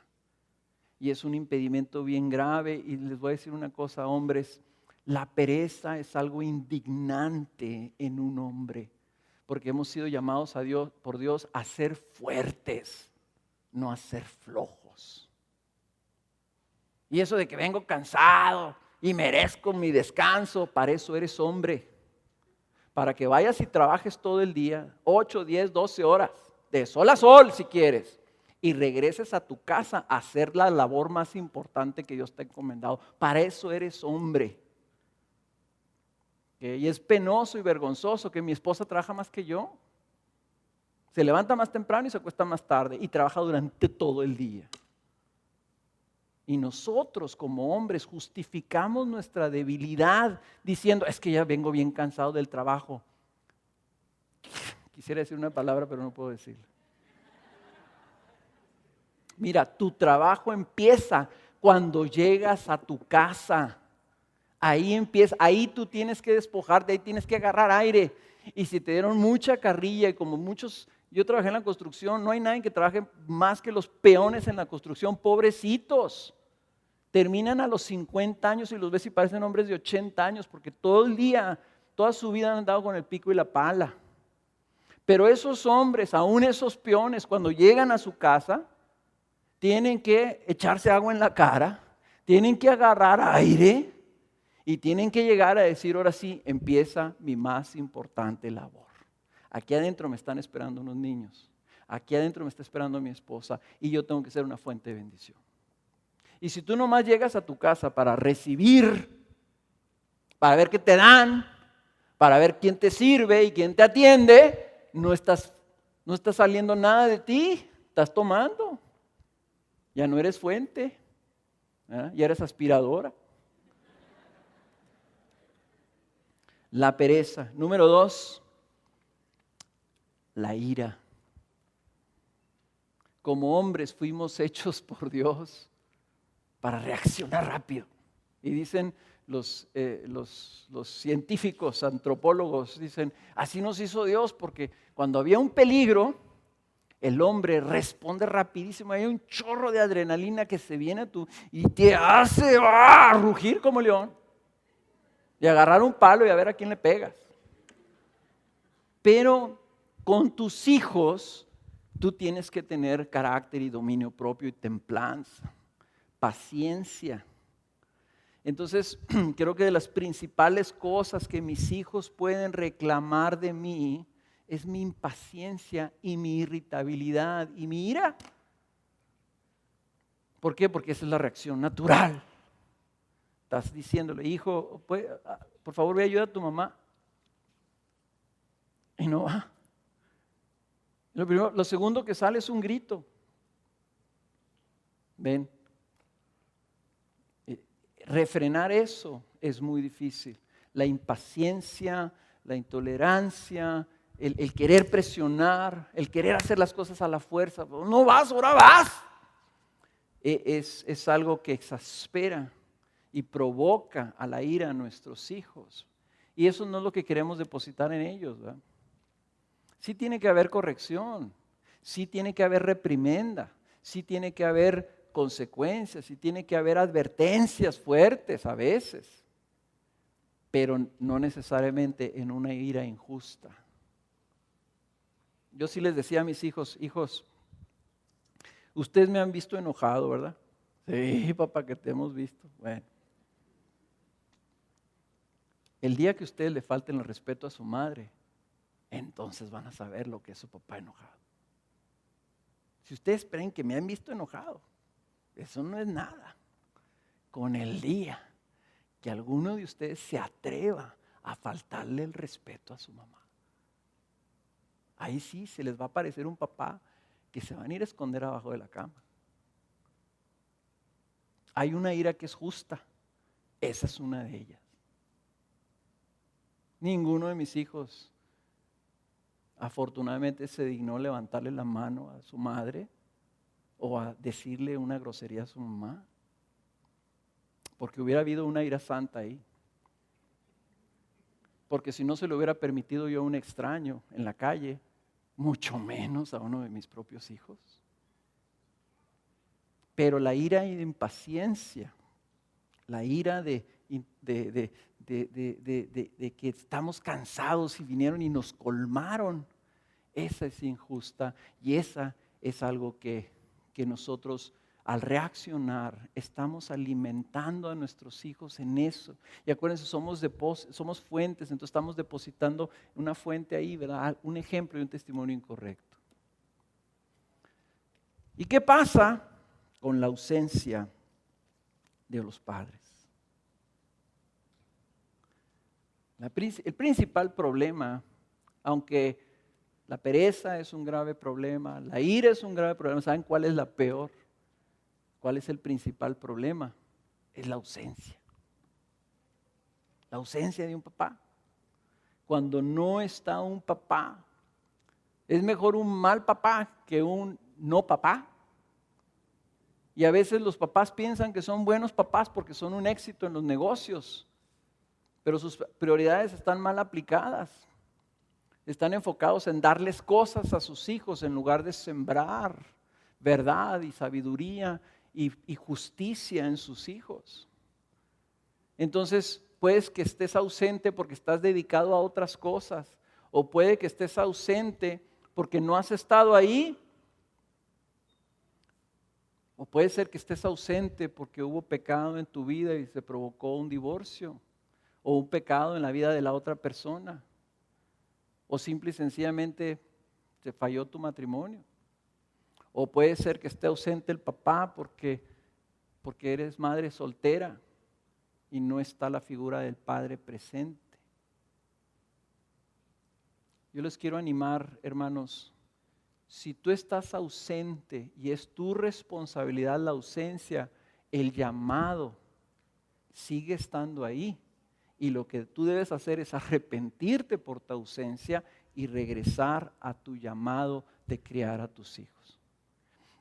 Y es un impedimento bien grave. Y les voy a decir una cosa, hombres. La pereza es algo indignante en un hombre. Porque hemos sido llamados por Dios a ser fuertes, no a ser flojos. Y eso de que vengo cansado y merezco mi descanso, para eso eres hombre. Para que vayas y trabajes todo el día, 8, 10, 12 horas, de sol a sol si quieres, y regreses a tu casa a hacer la labor más importante que Dios te ha encomendado. Para eso eres hombre. Y es penoso y vergonzoso que mi esposa trabaja más que yo. Se levanta más temprano y se acuesta más tarde y trabaja durante todo el día. Y nosotros como hombres justificamos nuestra debilidad diciendo, es que ya vengo bien cansado del trabajo. Quisiera decir una palabra, pero no puedo decirla. Mira, tu trabajo empieza cuando llegas a tu casa. Ahí empieza, ahí tú tienes que despojarte, ahí tienes que agarrar aire. Y si te dieron mucha carrilla y como muchos, yo trabajé en la construcción, no hay nadie que trabaje más que los peones en la construcción, pobrecitos. Terminan a los 50 años y los ves y parecen hombres de 80 años porque todo el día, toda su vida han andado con el pico y la pala. Pero esos hombres, aún esos peones, cuando llegan a su casa, tienen que echarse agua en la cara, tienen que agarrar aire y tienen que llegar a decir, ahora sí, empieza mi más importante labor. Aquí adentro me están esperando unos niños, aquí adentro me está esperando mi esposa y yo tengo que ser una fuente de bendición. Y si tú nomás llegas a tu casa para recibir, para ver qué te dan, para ver quién te sirve y quién te atiende, no está saliendo nada de ti, estás tomando. Ya no eres fuente, ¿eh? Ya eres aspiradora. La pereza. Número 2, la ira. Como hombres fuimos hechos por Dios para reaccionar rápido. Y dicen los científicos, antropólogos, dicen, así nos hizo Dios porque cuando había un peligro, el hombre responde rapidísimo, hay un chorro de adrenalina que se viene a tú y te hace rugir como león y agarrar un palo y a ver a quién le pegas. Pero con tus hijos tú tienes que tener carácter y dominio propio y templanza, paciencia. Entonces, creo que de las principales cosas que mis hijos pueden reclamar de mí es mi impaciencia y mi irritabilidad y mi ira. ¿Por qué? Porque esa es la reacción natural. Estás diciéndole, hijo, por favor ve a ayudar a tu mamá. Y no va. Lo segundo que sale es un grito. Ven. Refrenar eso es muy difícil. La impaciencia, la intolerancia, el querer presionar, el querer hacer las cosas a la fuerza. No vas, ahora vas. Es algo que exaspera y provoca a la ira a nuestros hijos. Y eso no es lo que queremos depositar en ellos, ¿verdad? Sí tiene que haber corrección, sí tiene que haber reprimenda, sí tiene que haber consecuencias, sí tiene que haber advertencias fuertes a veces, pero no necesariamente en una ira injusta. Yo sí les decía a mis hijos, ustedes me han visto enojado, ¿verdad? Sí, papá, que te hemos visto. Bueno, el día que ustedes le falten el respeto a su madre, entonces van a saber lo que es su papá enojado. Si ustedes creen que me han visto enojado, eso no es nada. Con el día que alguno de ustedes se atreva a faltarle el respeto a su mamá, ahí sí se les va a aparecer un papá que se van a ir a esconder abajo de la cama. Hay una ira que es justa, esa es una de ellas. Ninguno de mis hijos afortunadamente se dignó levantarle la mano a su madre o a decirle una grosería a su mamá, porque hubiera habido una ira santa ahí. Porque si no se le hubiera permitido yo a un extraño en la calle, mucho menos a uno de mis propios hijos. Pero la ira y de impaciencia, la ira de que estamos cansados y vinieron y nos colmaron, esa es injusta y esa es algo que nosotros al reaccionar estamos alimentando a nuestros hijos en eso. Y acuérdense, somos fuentes, entonces estamos depositando una fuente ahí, ¿verdad? Un ejemplo y un testimonio incorrecto. ¿Y qué pasa con la ausencia de los padres? El principal problema, aunque la pereza es un grave problema, la ira es un grave problema, ¿saben cuál es la peor? ¿Cuál es el principal problema? Es la ausencia. La ausencia de un papá. Cuando no está un papá, es mejor un mal papá que un no papá. Y a veces los papás piensan que son buenos papás porque son un éxito en los negocios, pero sus prioridades están mal aplicadas. Están enfocados en darles cosas a sus hijos en lugar de sembrar verdad y sabiduría y justicia en sus hijos. Entonces, puedes que estés ausente porque estás dedicado a otras cosas, o puede que estés ausente porque no has estado ahí, o puede ser que estés ausente porque hubo pecado en tu vida y se provocó un divorcio, o un pecado en la vida de la otra persona, o simple y sencillamente te falló tu matrimonio. O puede ser que esté ausente el papá porque eres madre soltera y no está la figura del padre presente. Yo les quiero animar, hermanos, si tú estás ausente y es tu responsabilidad la ausencia, el llamado sigue estando ahí. Y lo que tú debes hacer es arrepentirte por tu ausencia y regresar a tu llamado de criar a tus hijos.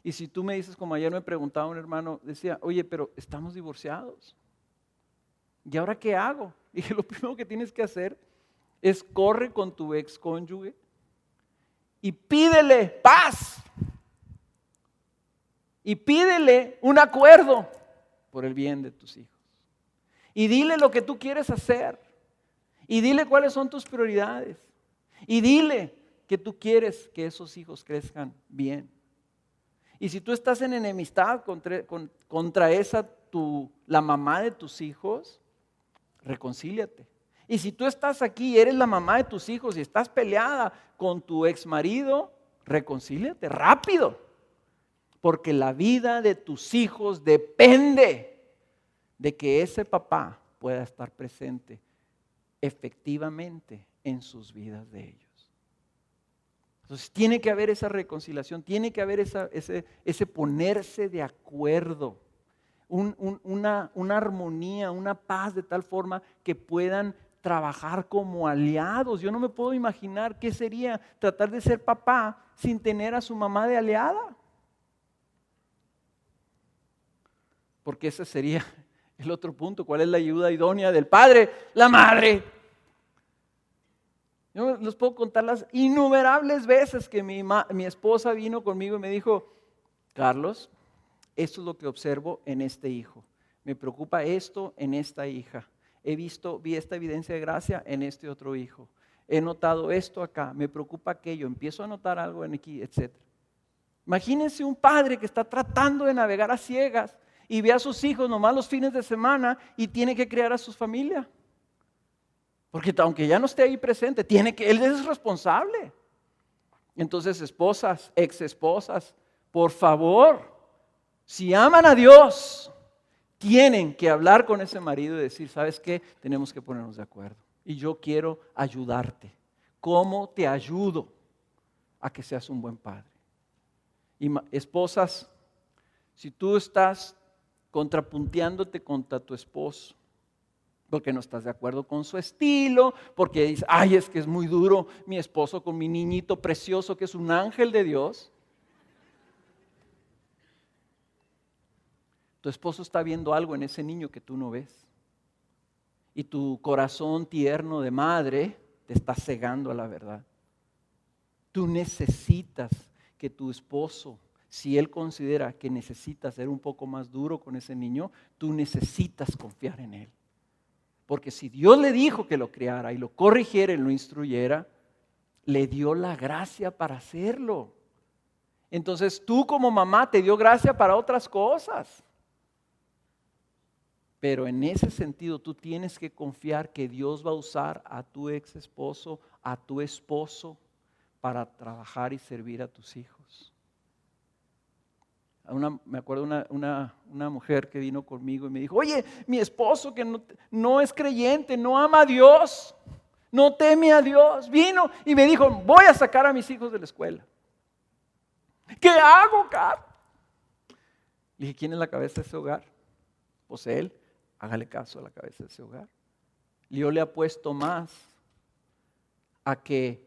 Y si tú me dices, como ayer me preguntaba un hermano, decía, oye, pero estamos divorciados. ¿Y ahora qué hago? Y dije, lo primero que tienes que hacer es corre con tu ex cónyuge y pídele paz. Y pídele un acuerdo por el bien de tus hijos. Y dile lo que tú quieres hacer. Y dile cuáles son tus prioridades. Y dile que tú quieres que esos hijos crezcan bien. Y si tú estás en enemistad contra la mamá de tus hijos, reconcíliate. Y si tú estás aquí y eres la mamá de tus hijos y estás peleada con tu ex marido, reconcíliate rápido. Porque la vida de tus hijos depende de que ese papá pueda estar presente efectivamente en sus vidas de ellos. Entonces tiene que haber esa reconciliación, tiene que haber ese ponerse de acuerdo, una armonía, una paz de tal forma que puedan trabajar como aliados. Yo no me puedo imaginar qué sería tratar de ser papá sin tener a su mamá de aliada. Porque ese sería el otro punto. ¿Cuál es la ayuda idónea del padre? La madre. Yo les puedo contar las innumerables veces que mi esposa vino conmigo y me dijo, Carlos, esto es lo que observo en este hijo. Me preocupa esto en esta hija. Vi esta evidencia de gracia en este otro hijo. He notado esto acá, me preocupa aquello, empiezo a notar algo en aquí, etc. Imagínense un padre que está tratando de navegar a ciegas y ve a sus hijos nomás los fines de semana y tiene que criar a su familia. Porque aunque ya no esté ahí presente, él es responsable. Entonces, esposas, ex esposas, por favor, si aman a Dios, tienen que hablar con ese marido y decir, ¿sabes qué? Tenemos que ponernos de acuerdo. Y yo quiero ayudarte. ¿Cómo te ayudo a que seas un buen padre? Y esposas, si tú estás contrapunteándote contra tu esposo, porque no estás de acuerdo con su estilo, porque dices, ay, es que es muy duro mi esposo con mi niñito precioso que es un ángel de Dios. Tu esposo está viendo algo en ese niño que tú no ves. Y tu corazón tierno de madre te está cegando a la verdad. Tú necesitas que tu esposo, si él considera que necesita ser un poco más duro con ese niño, tú necesitas confiar en él. Porque si Dios le dijo que lo criara y lo corrigiera y lo instruyera, le dio la gracia para hacerlo. Entonces tú como mamá te dio gracia para otras cosas. Pero en ese sentido tú tienes que confiar que Dios va a usar a tu ex esposo, a tu esposo, para trabajar y servir a tus hijos. Me acuerdo una mujer que vino conmigo y me dijo, oye, mi esposo que no es creyente, no ama a Dios, no teme a Dios, vino y me dijo, voy a sacar a mis hijos de la escuela. ¿Qué hago, Carlos? Le dije, ¿quién es la cabeza de ese hogar? Pues él, hágale caso a la cabeza de ese hogar. Yo le apuesto más a que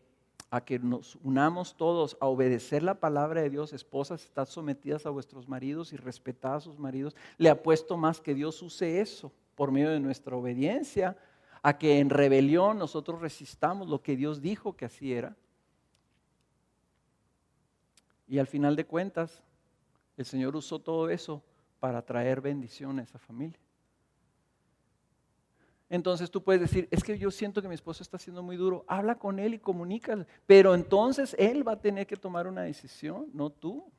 a que nos unamos todos a obedecer la palabra de Dios. Esposas, estad sometidas a vuestros maridos y respetad a sus maridos. Le apuesto más que Dios use eso por medio de nuestra obediencia, a que en rebelión nosotros resistamos lo que Dios dijo que así era. Y al final de cuentas, el Señor usó todo eso para traer bendición a esa familia. Entonces tú puedes decir, es que yo siento que mi esposo está siendo muy duro. Habla con él y comunícale. Pero entonces él va a tener que tomar una decisión, no tú.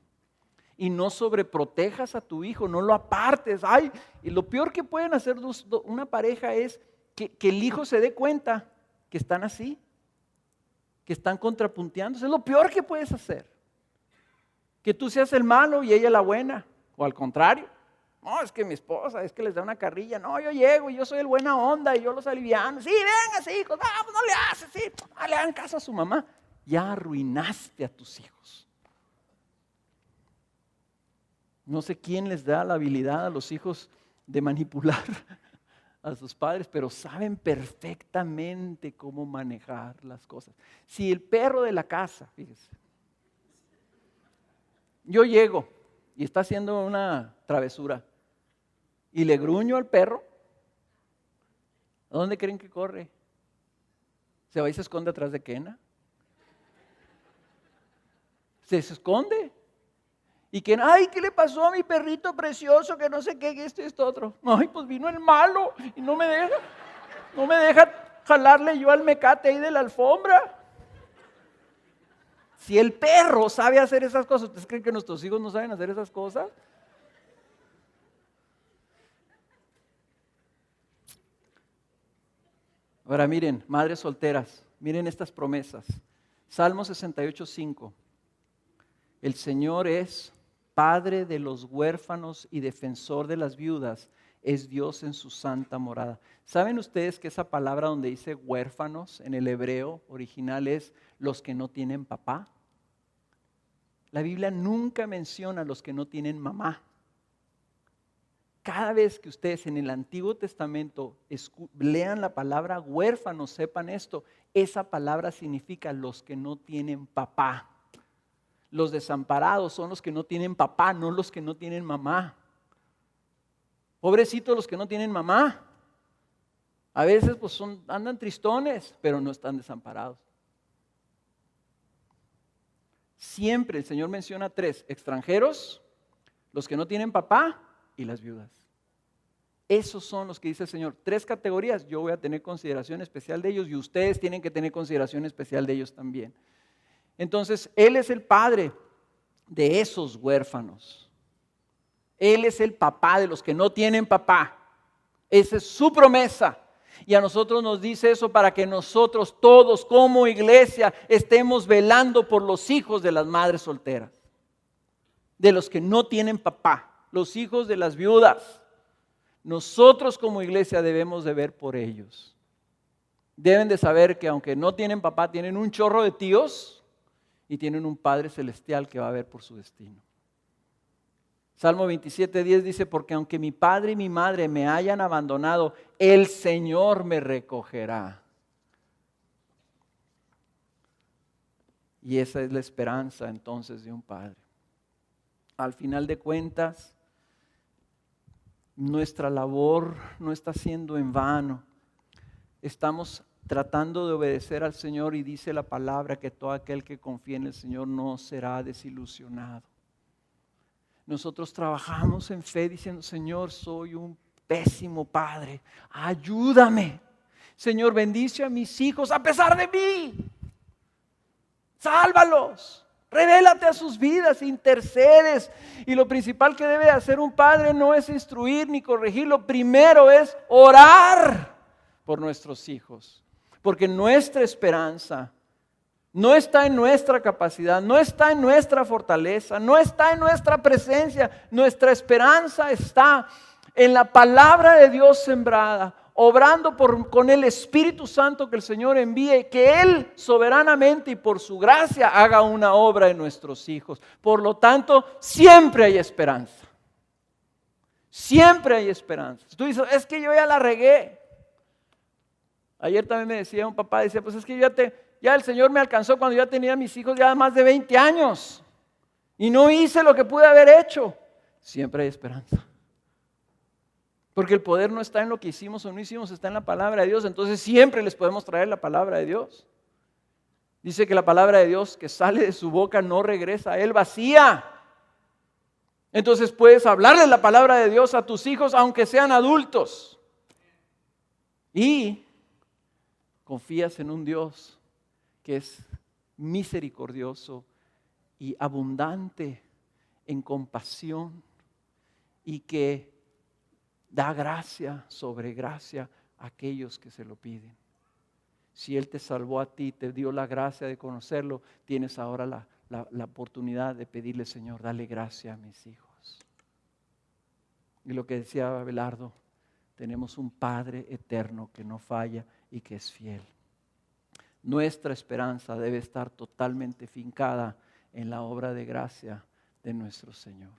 Y no sobreprotejas a tu hijo, no lo apartes. Ay, y lo peor que pueden hacer una pareja es que el hijo se dé cuenta que están así, que están contrapunteándose. Es lo peor que puedes hacer. Que tú seas el malo y ella la buena, o al contrario. No, es que mi esposa, es que les da una carrilla. No, yo llego y yo soy el buena onda y yo los aliviano. Sí, venga, hijos, vamos, no le haces, sí. No le hagan caso a su mamá. Ya arruinaste a tus hijos. No sé quién les da la habilidad a los hijos de manipular a sus padres, pero saben perfectamente cómo manejar las cosas. Si el perro de la casa, fíjese, yo llego y está haciendo una travesura y le gruño al perro, ¿a dónde creen que corre? ¿Se va y se esconde atrás de Kena? Se esconde. Y que, ay, ¿qué le pasó a mi perrito precioso? Que no sé qué, que esto y esto otro. Ay, pues vino el malo y no me deja jalarle yo al mecate ahí de la alfombra. Si el perro sabe hacer esas cosas, ¿ustedes creen que nuestros hijos no saben hacer esas cosas? Ahora miren, madres solteras, miren estas promesas. Salmo 68:5. El Señor es Padre de los huérfanos y defensor de las viudas, es Dios en su santa morada. ¿Saben ustedes que esa palabra donde dice huérfanos en el hebreo original es los que no tienen papá? La Biblia nunca menciona a los que no tienen mamá. Cada vez que ustedes en el Antiguo Testamento lean la palabra huérfanos, sepan esto, esa palabra significa los que no tienen papá. Los desamparados son los que no tienen papá, no los que no tienen mamá. Pobrecitos los que no tienen mamá. A veces pues andan tristones, pero no están desamparados. Siempre el Señor menciona 3: extranjeros, los que no tienen papá y las viudas. Esos son los que dice el Señor. 3 categorías, yo voy a tener consideración especial de ellos y ustedes tienen que tener consideración especial de ellos también. Entonces, Él es el padre de esos huérfanos. Él es el papá de los que no tienen papá. Esa es su promesa. Y a nosotros nos dice eso para que nosotros todos como iglesia estemos velando por los hijos de las madres solteras. De los que no tienen papá. Los hijos de las viudas. Nosotros como iglesia debemos de ver por ellos. Deben de saber que aunque no tienen papá, tienen un chorro de tíos. Y tienen un Padre Celestial que va a ver por su destino. Salmo 27:10 dice, porque aunque mi padre y mi madre me hayan abandonado, el Señor me recogerá. Y esa es la esperanza entonces de un padre. Al final de cuentas, nuestra labor no está siendo en vano. Estamos tratando de obedecer al Señor y dice la palabra que todo aquel que confía en el Señor no será desilusionado. Nosotros trabajamos en fe diciendo, Señor, soy un pésimo padre, ayúdame. Señor, bendice a mis hijos a pesar de mí. Sálvalos, revélate a sus vidas, intercedes. Y lo principal que debe hacer un padre no es instruir ni corregir, lo primero es orar por nuestros hijos. Porque nuestra esperanza no está en nuestra capacidad, no está en nuestra fortaleza, no está en nuestra presencia. Nuestra esperanza está en la palabra de Dios sembrada, obrando con el Espíritu Santo que el Señor envíe, que Él soberanamente y por su gracia haga una obra en nuestros hijos. Por lo tanto, siempre hay esperanza. Siempre hay esperanza. Tú dices, es que yo ya la regué. Ayer también me decía un papá, decía, pues es que yo ya el Señor me alcanzó cuando ya tenía a mis hijos ya más de 20 años y no hice lo que pude haber hecho. Siempre hay esperanza. Porque el poder no está en lo que hicimos o no hicimos, está en la palabra de Dios. Entonces siempre les podemos traer la palabra de Dios. Dice que la palabra de Dios que sale de su boca no regresa a él vacía. Entonces puedes hablarle la palabra de Dios a tus hijos aunque sean adultos. Y confías en un Dios que es misericordioso y abundante en compasión y que da gracia sobre gracia a aquellos que se lo piden. Si Él te salvó a ti, te dio la gracia de conocerlo, tienes ahora la oportunidad de pedirle, Señor, dale gracia a mis hijos. Y lo que decía Abelardo, tenemos un Padre eterno que no falla y que es fiel. Nuestra esperanza debe estar totalmente fincada en la obra de gracia de nuestro Señor.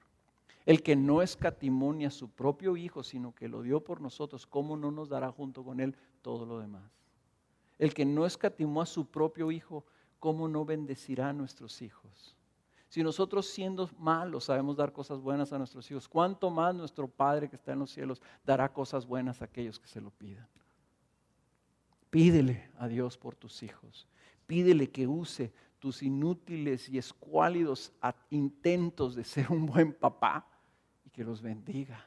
El que no escatimó ni a su propio Hijo, sino que lo dio por nosotros, ¿cómo no nos dará junto con Él todo lo demás? El que no escatimó a su propio Hijo, ¿cómo no bendecirá a nuestros hijos? Si nosotros siendo malos sabemos dar cosas buenas a nuestros hijos, ¿cuánto más nuestro Padre que está en los cielos dará cosas buenas a aquellos que se lo pidan? Pídele a Dios por tus hijos. Pídele que use tus inútiles y escuálidos intentos de ser un buen papá y que los bendiga.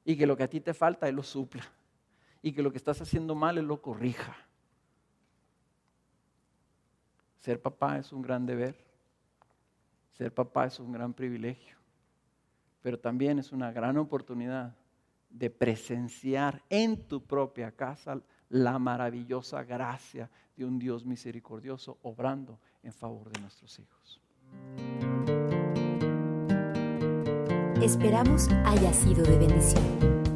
Y que lo que a ti te falta, Él lo supla. Y que lo que estás haciendo mal, Él lo corrija. Ser papá es un gran deber. Ser papá es un gran privilegio. Pero también es una gran oportunidad de presenciar en tu propia casa la maravillosa gracia de un Dios misericordioso obrando en favor de nuestros hijos. Esperamos haya sido de bendición.